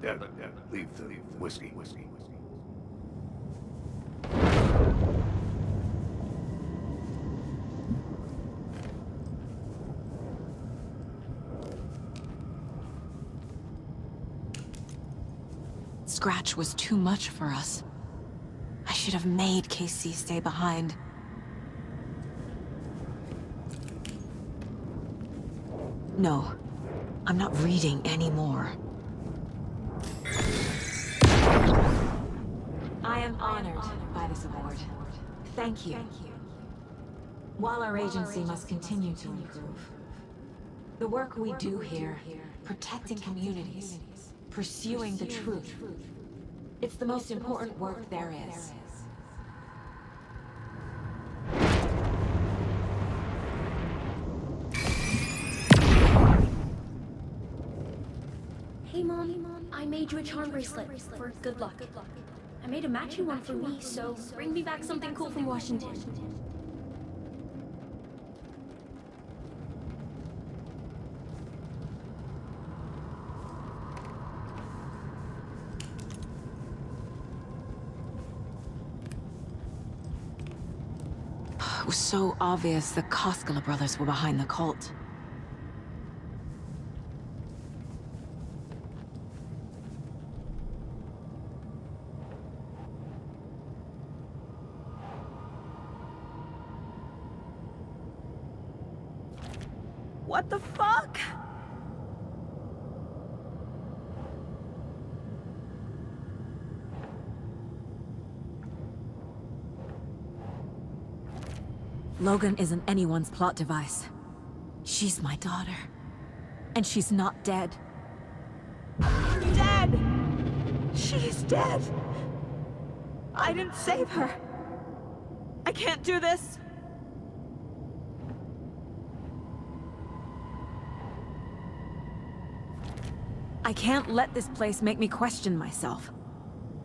leave the whiskey. Scratch was too much for us. I should have made KC stay behind. No, I'm not reading anymore. I am honored by this award. Thank you. While our agency must continue to improve, the work we do here, protecting communities, pursuing the truth, it's the most important work there is. Hey, Mom, I made you a charm bracelet for good luck. I made a matching one for me, so bring me back something cool from Washington. It was so obvious the Koskela brothers were behind the cult. What the fuck? Logan isn't anyone's plot device. She's my daughter. And she's not dead. Dead! She's dead! I didn't save her. I can't do this. I can't let this place make me question myself.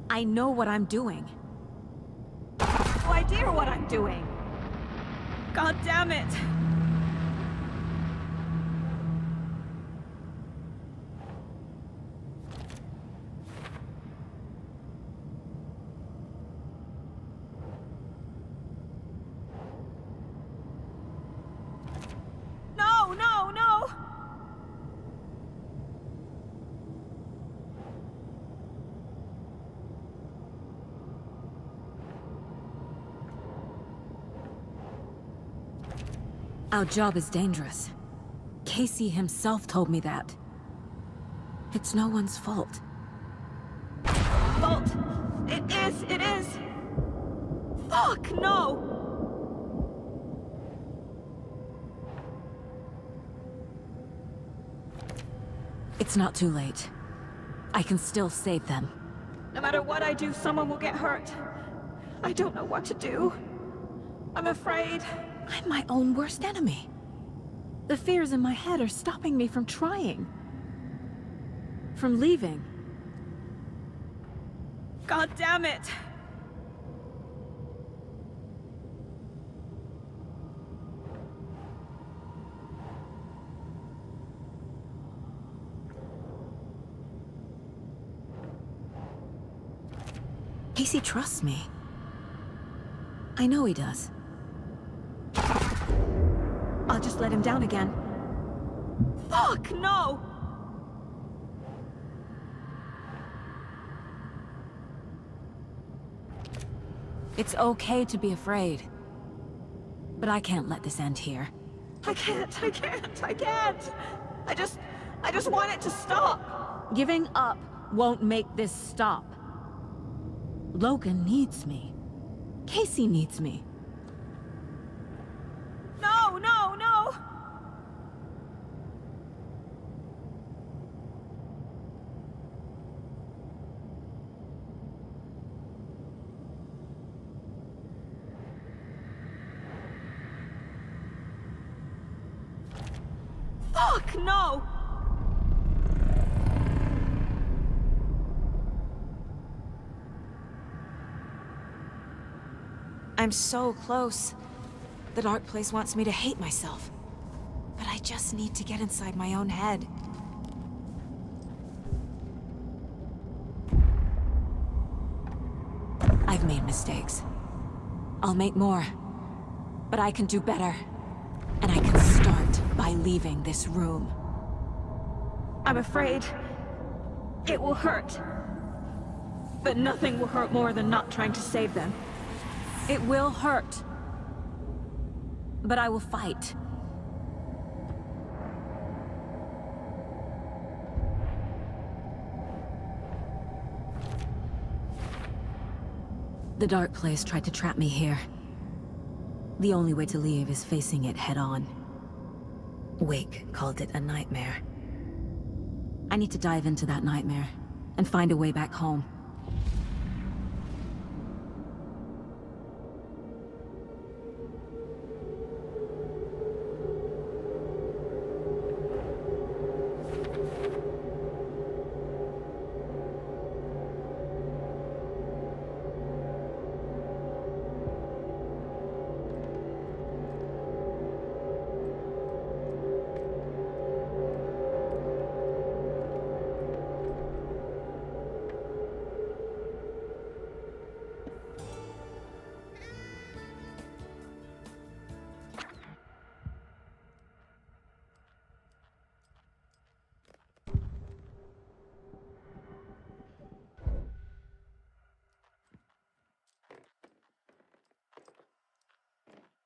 I know what I'm doing. No idea what I'm doing. God damn it! No, no, no! Our job is dangerous. Casey himself told me that. It's no one's fault. Fault! It is! It is! Fuck, no! It's not too late. I can still save them. No matter what I do, someone will get hurt. I don't know what to do. I'm afraid. I'm my own worst enemy. The fears in my head are stopping me from trying. From leaving. God damn it! Casey trusts me. I know he does. I'll just let him down again. Fuck, no! It's okay to be afraid. But I can't let this end here. I can't. I just want it to stop. Giving up won't make this stop. Logan needs me. Casey needs me. No, no, no! Fuck, no! I'm so close. The dark place wants me to hate myself. But I just need to get inside my own head. I've made mistakes. I'll make more. But I can do better. And I can start by leaving this room. I'm afraid it will hurt. But nothing will hurt more than not trying to save them. It will hurt. But I will fight. The dark place tried to trap me here. The only way to leave is facing it head-on. Wake called it a nightmare. I need to dive into that nightmare and find a way back home.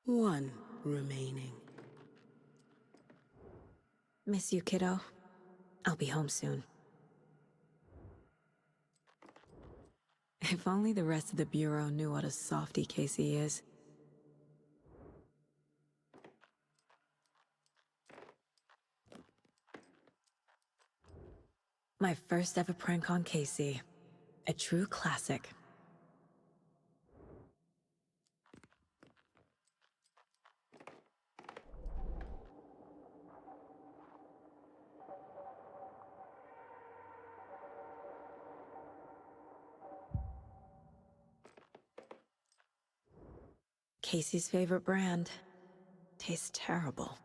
One remaining. Miss you, kiddo. I'll be home soon. If only the rest of the Bureau knew what a softie Casey is. My first ever prank on Casey. A true classic. Casey's favorite brand. Tastes terrible.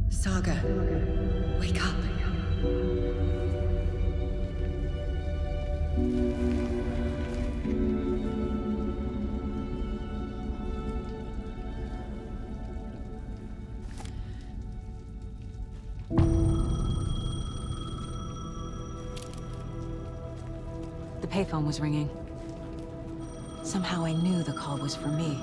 Saga, wake up. The payphone was ringing. Somehow I knew the call was for me.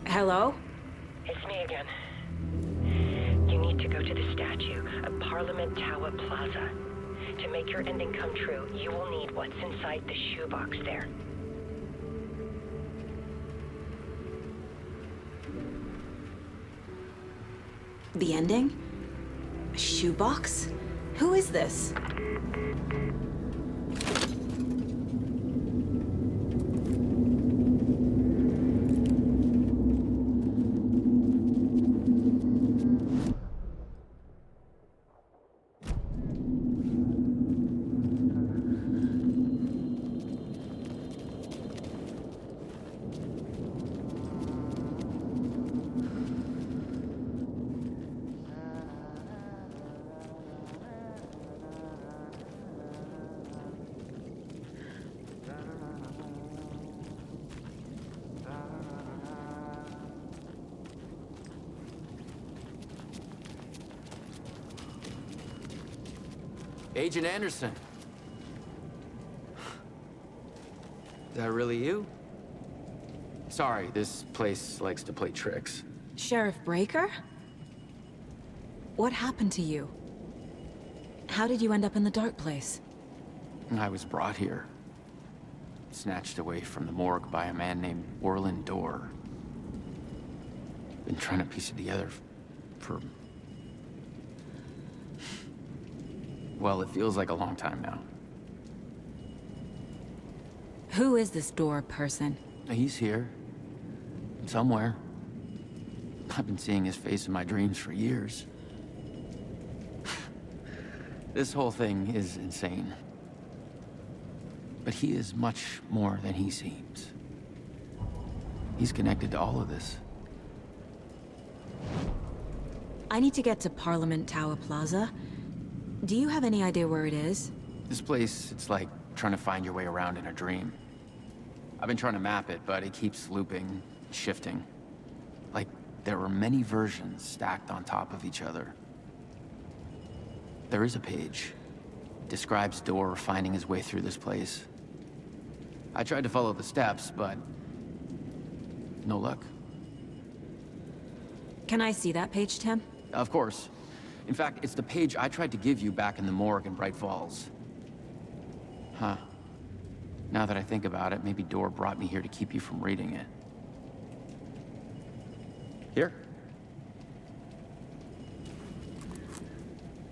Hello? It's me again. You need to go to the statue at Parliament Tower Plaza. To make your ending come true, you will need what's inside the shoebox there. The ending? A shoebox? Who is this? Agent Anderson. Is that really you? Sorry, this place likes to play tricks. Sheriff Breaker? What happened to you? How did you end up in the dark place? I was brought here. Snatched away from the morgue by a man named Orlin Dorr. Been trying to piece it together for... well, it feels like a long time now. Who is this Dorr person? He's here. Somewhere. I've been seeing his face in my dreams for years. This whole thing is insane. But he is much more than he seems. He's connected to all of this. I need to get to Parliament Tower Plaza. Do you have any idea where it is? This place, it's like trying to find your way around in a dream. I've been trying to map it, but it keeps looping, shifting. Like there are many versions stacked on top of each other. There is a page. It describes Door finding his way through this place. I tried to follow the steps, but no luck. Can I see that page, Tim? Of course. In fact, it's the page I tried to give you back in the morgue in Bright Falls. Huh. Now that I think about it, maybe Door brought me here to keep you from reading it. Here.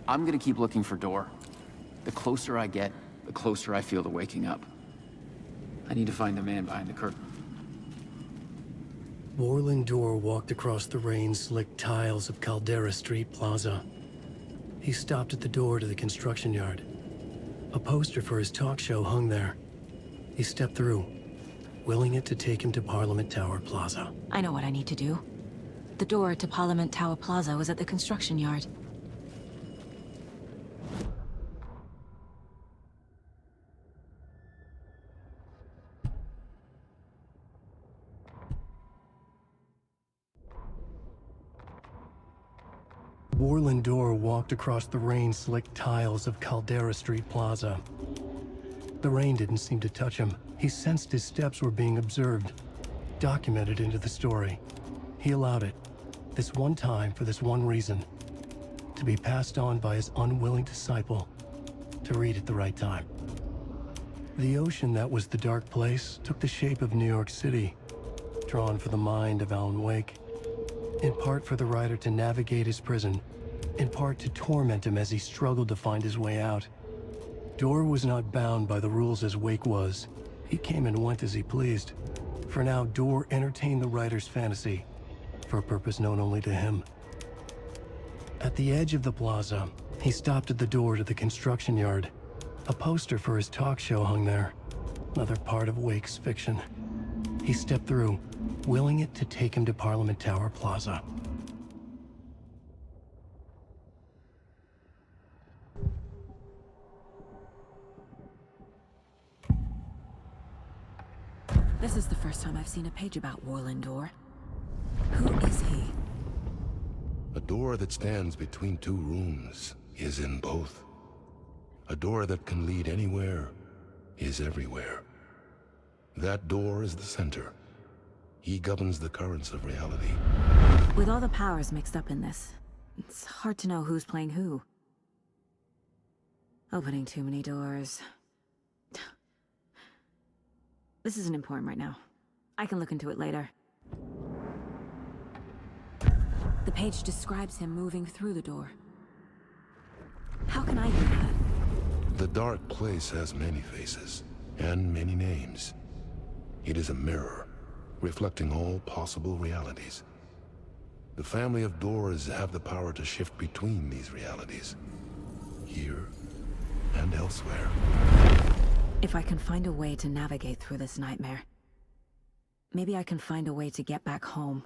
I'm gonna keep looking for Door. The closer I get, the closer I feel to waking up. I need to find the man behind the curtain. Warlin Door walked across the rain-slicked tiles of Caldera Street Plaza. He stopped at the door to the construction yard. A poster for his talk show hung there. He stepped through, willing it to take him to Parliament Tower Plaza. I know what I need to do. The door to Parliament Tower Plaza was at the construction yard. Warlin Door walked across the rain-slicked tiles of Caldera Street Plaza. The rain didn't seem to touch him. He sensed his steps were being observed, documented into the story. He allowed it, this one time for this one reason, to be passed on by his unwilling disciple, to read at the right time. The ocean that was the dark place took the shape of New York City, drawn for the mind of Alan Wake. In part for the writer to navigate his prison, in part to torment him as he struggled to find his way out. Door was not bound by the rules as Wake was. He came and went as he pleased. For now, Door entertained the writer's fantasy, for a purpose known only to him. At the edge of the plaza, he stopped at the door to the construction yard. A poster for his talk show hung there, another part of Wake's fiction. He stepped through, willing it to take him to Parliament Tower Plaza. This is the first time I've seen a page about Warlin Door. Who is he? A door that stands between two rooms is in both. A door that can lead anywhere is everywhere. That door is the center. He governs the currents of reality. With all the powers mixed up in this, it's hard to know who's playing who. Opening too many doors. This isn't important right now. I can look into it later. The page describes him moving through the door. How can I do that? The dark place has many faces and many names. It is a mirror, reflecting all possible realities. The family of doors have the power to shift between these realities, here and elsewhere. If I can find a way to navigate through this nightmare, maybe I can find a way to get back home.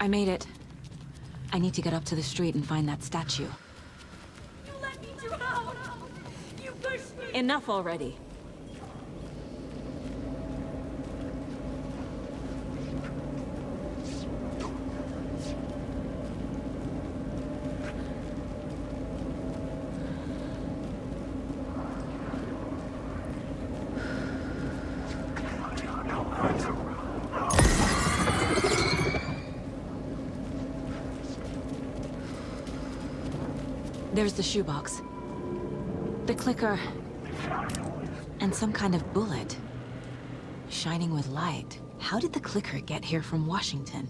I made it. I need to get up to the street and find that statue. You let me drown! You pushed me! Enough already. There's the shoebox. The clicker. And some kind of bullet. Shining with light. How did the clicker get here from Washington?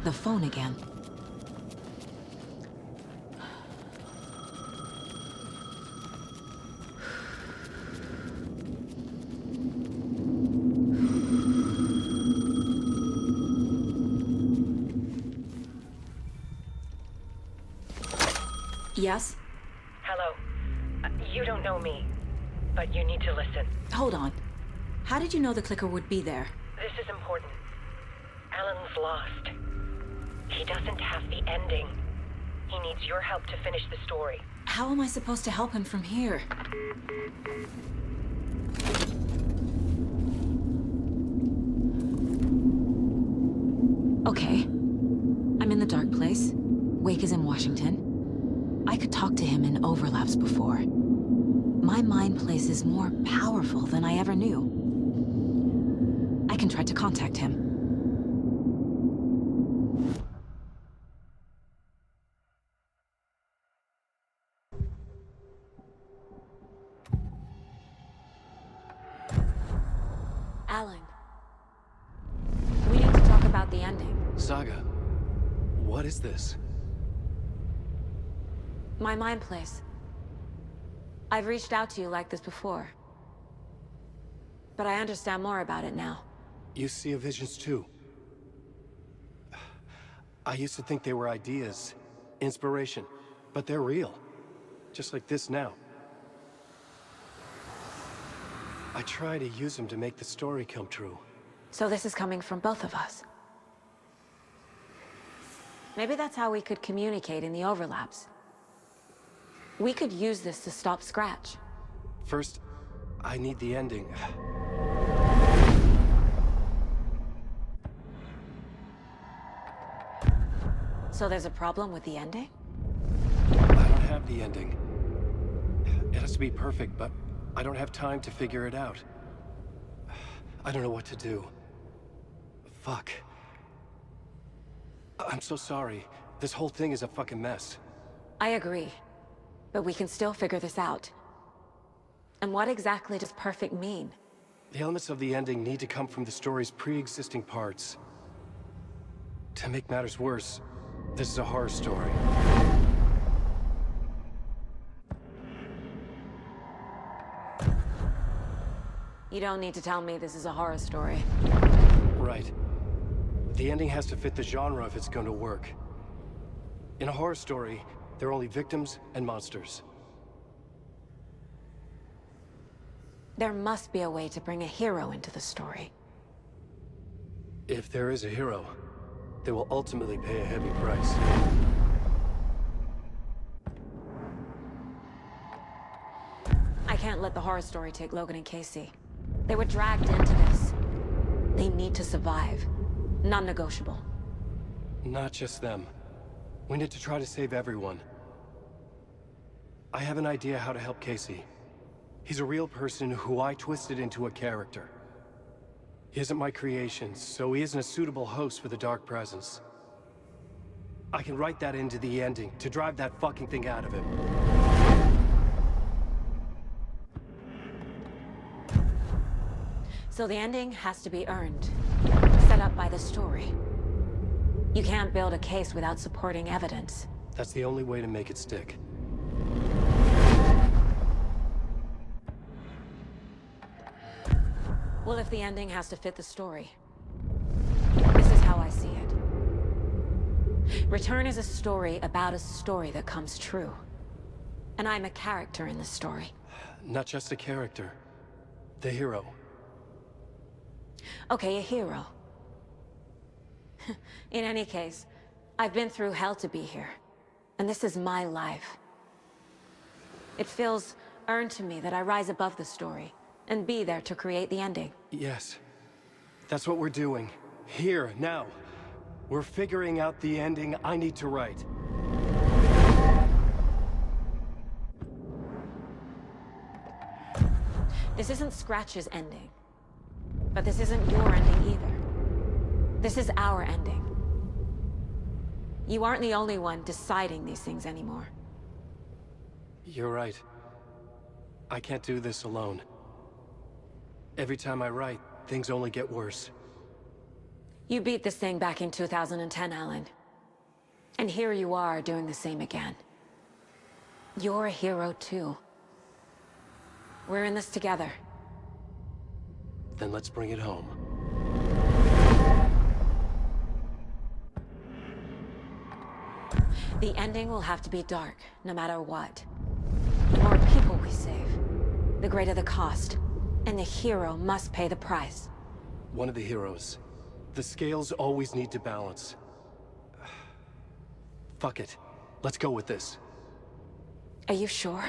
The phone again. Yes? Hello. You don't know me, but you need to listen. Hold on. How did you know the clicker would be there? This is important. Alan's lost. He doesn't have the ending. He needs your help to finish the story. How am I supposed to help him from here? Okay. I'm in the dark place. Wake is in Washington. I could talk to him in overlaps before. My mind place is more powerful than I ever knew. I can try to contact him. Alan. We need to talk about the ending. Saga, what is this? My mind place. I've reached out to you like this before. But I understand more about it now. You see visions too. I used to think they were ideas, inspiration, but they're real. Just like this now. I try to use them to make the story come true. So this is coming from both of us. Maybe that's how we could communicate in the overlaps. We could use this to stop Scratch. First, I need the ending. So there's a problem with the ending? I don't have the ending. It has to be perfect, but I don't have time to figure it out. I don't know what to do. Fuck. I'm so sorry. This whole thing is a fucking mess. I agree. But we can still figure this out. And what exactly does perfect mean? The elements of the ending need to come from the story's pre-existing parts. To make matters worse, this is a horror story. You don't need to tell me this is a horror story. Right. The ending has to fit the genre if it's going to work. In a horror story, there are only victims and monsters. There must be a way to bring a hero into the story. If there is a hero, they will ultimately pay a heavy price. I can't let the horror story take Logan and Casey. They were dragged into this. They need to survive. Non-negotiable. Not just them. We need to try to save everyone. I have an idea how to help Casey. He's a real person who I twisted into a character. He isn't my creation, so he isn't a suitable host for the Dark Presence. I can write that into the ending to drive that fucking thing out of him. So the ending has to be earned. Set up by the story. You can't build a case without supporting evidence. That's the only way to make it stick. Well, if the ending has to fit the story, this is how I see it. Return is a story about a story that comes true. And I'm a character in the story. Not just a character. The hero. Okay, a hero. In any case, I've been through hell to be here. And this is my life. It feels earned to me that I rise above the story and be there to create the ending. Yes. That's what we're doing. Here, now. We're figuring out the ending I need to write. This isn't Scratch's ending. But this isn't your ending either. This is our ending. You aren't the only one deciding these things anymore. You're right. I can't do this alone. Every time I write, things only get worse. You beat this thing back in 2010, Alan. And here you are doing the same again. You're a hero too. We're in this together. Then let's bring it home. The ending will have to be dark, no matter what. The more people we save, the greater the cost. And the hero must pay the price. One of the heroes. The scales always need to balance. Fuck it. Let's go with this. Are you sure?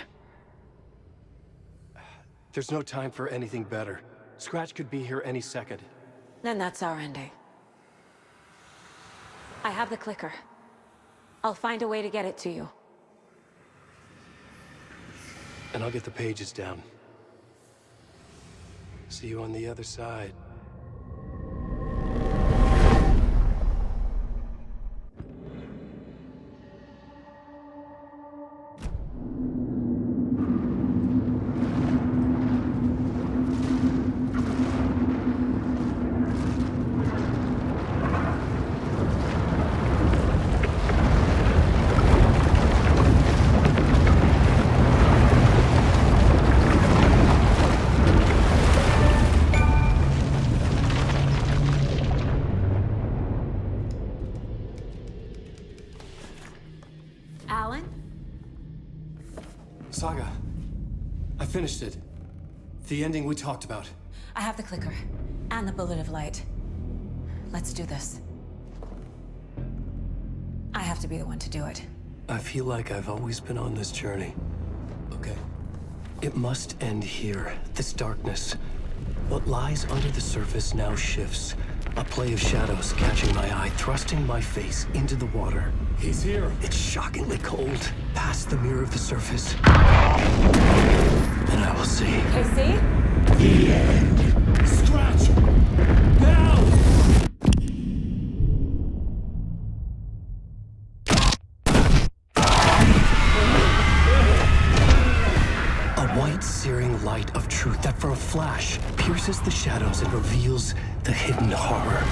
There's no time for anything better. Scratch could be here any second. Then that's our ending. I have the clicker. I'll find a way to get it to you. And I'll get the pages down. See you on the other side. Saga, I finished it. The ending we talked about. I have the clicker, and the bullet of light. Let's do this. I have to be the one to do it. I feel like I've always been on this journey. Okay. It must end here, this darkness. What lies under the surface now shifts. A play of shadows catching my eye, thrusting my face into the water. He's here. It's shockingly cold, past the mirror of the surface. And I will see. Casey? The end. Scratch! Now! A white, searing light of truth that for a flash pierces the shadows and reveals the hidden horror.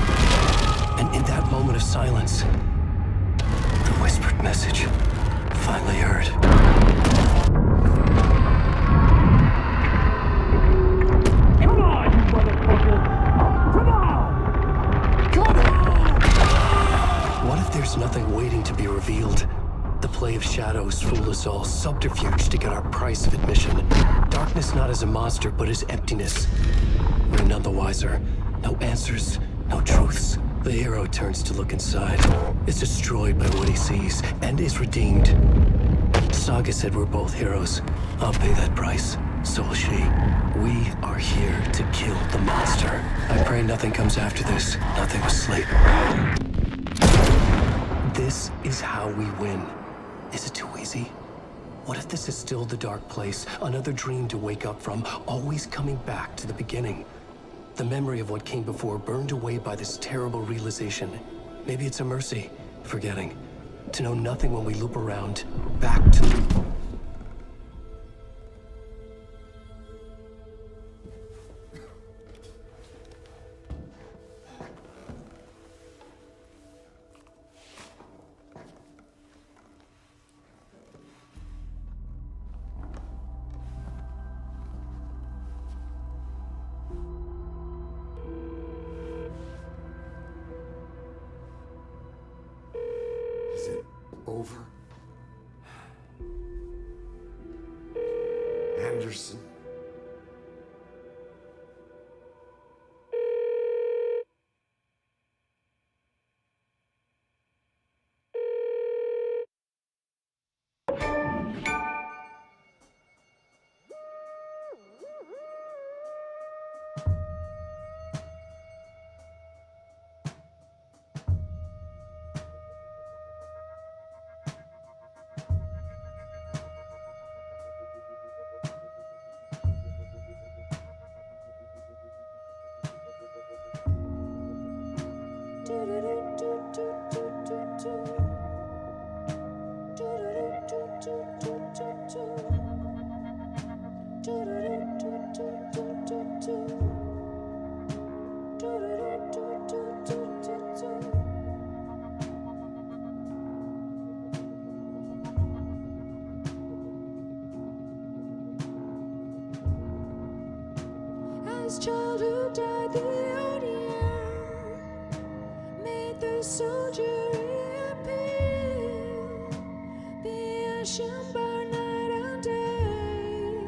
And in that moment of silence, the whispered message finally heard. Come on, you motherfucker! Come on! Come on! just fool us all. Subterfuge to get our price of admission. Darkness not as a monster, but as emptiness. We're none the wiser. No answers, no truths. The hero turns to look inside. Is destroyed by what he sees, and is redeemed. Saga said we're both heroes. I'll pay that price. So will she. We are here to kill the monster. I pray nothing comes after this. Nothing but sleep. This is how we win. Is it too easy? What if this is still the dark place? Another dream to wake up from, always coming back to the beginning. The memory of what came before burned away by this terrible realization. Maybe it's a mercy, forgetting. To know nothing when we loop around, back to... Is it over? Anderson? As childhood died, the old year made the soldier reappear. The ocean burned night and day.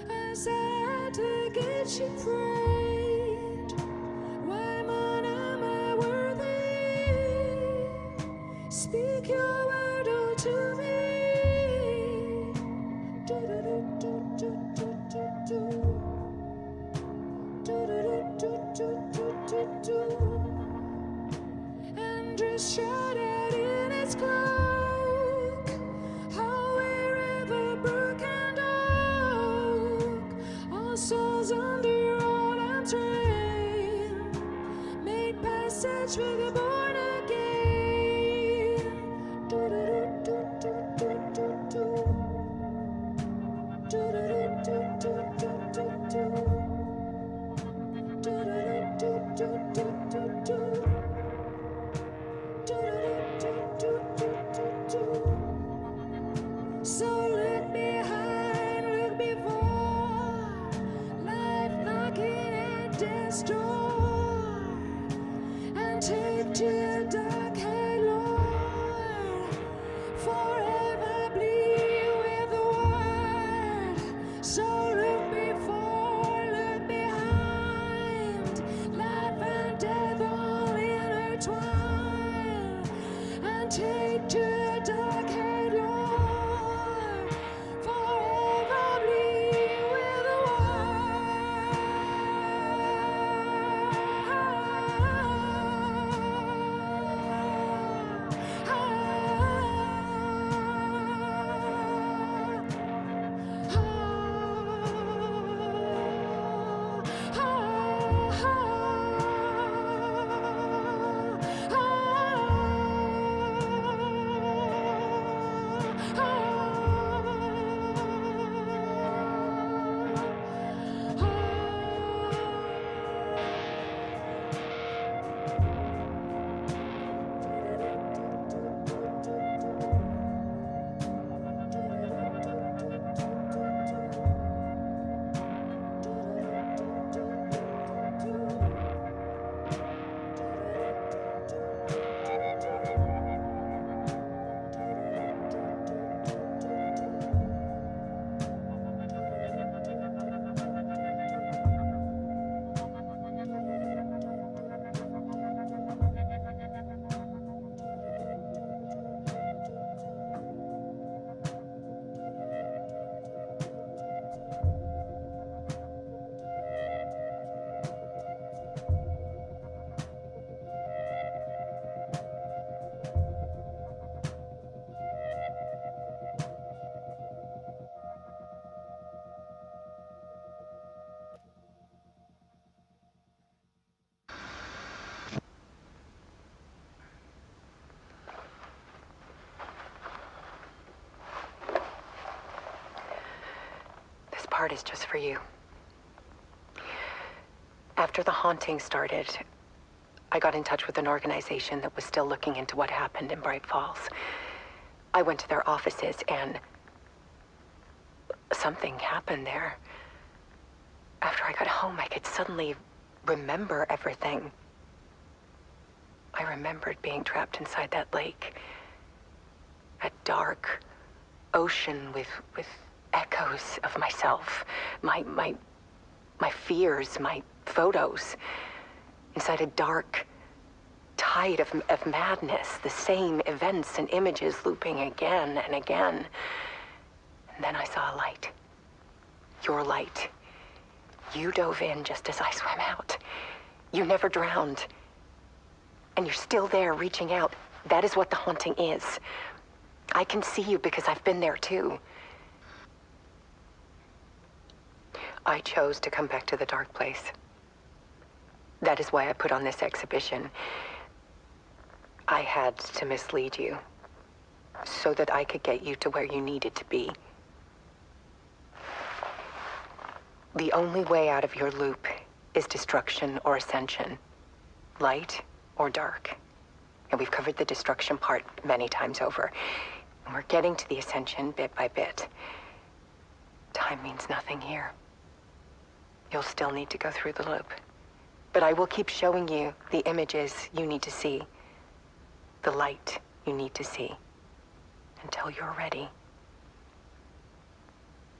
As I had to get she prayed, why man am I worthy? Speak your word all to me. And dress shrouded in its cloak, how wherever brook and oak, all souls under old arms reign, made passage for the born again. So look behind, look before, life knocking at death's door, and take to your dark head, Lord, forever bleed with the word. So look before, look behind, life and death all intertwined, and take to your dark head, Lord. Forever bleed with the word. part is just for you. After the haunting started, I got in touch with an organization that was still looking into what happened in Bright Falls. I went to their offices and something happened there. After I got home, I could suddenly remember everything. I remembered being trapped inside that lake. A dark ocean with echoes of myself. My fears, my photos. Inside a dark tide of madness. The same events and images looping again and again. And then I saw a light. Your light. You dove in just as I swam out. You never drowned. And you're still there reaching out. That is what the haunting is. I can see you because I've been there too. I chose to come back to the dark place. That is why I put on this exhibition. I had to mislead you so that I could get you to where you needed to be. The only way out of your loop is destruction or ascension, light or dark. And we've covered the destruction part many times over. And we're getting to the ascension bit by bit. Time means nothing here. You'll still need to go through the loop. But I will keep showing you the images you need to see, the light you need to see, until you're ready.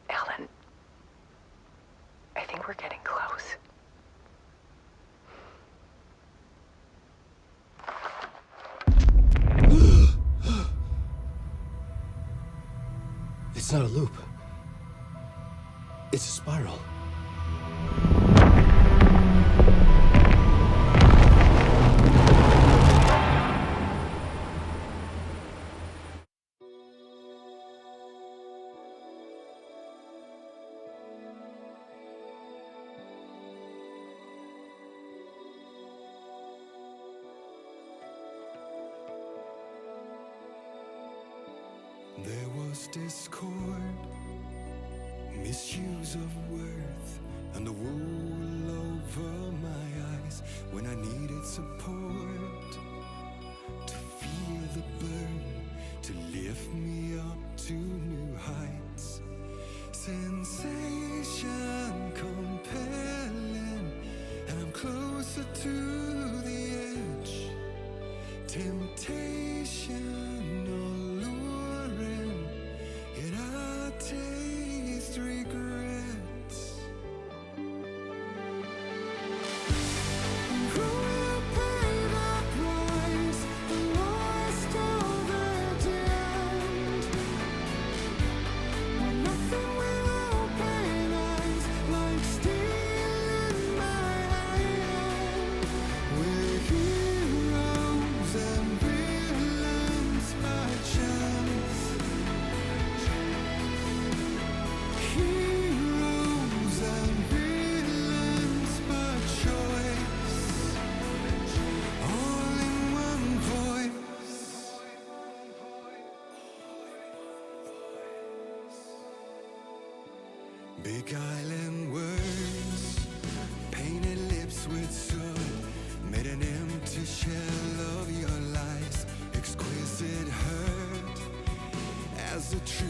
Alan, I think we're getting close. It's not a loop. It's a spiral. There was discord, misuse of worth, and the wool over my eyes when I needed support. To feel the burn, to lift me up to new heights. Sensation compelling, and I'm closer to the edge. Temptation alluring, yet I taste regrets. Who will pay the price, the lost or the damned? When nothing will open eyes like steel in my hand. We're heroes and villains by chance. Heroes and villains by choice. All in one voice. Beguiling words, painted lips with soot, made an empty shell of your lies. Exquisite hurt as the truth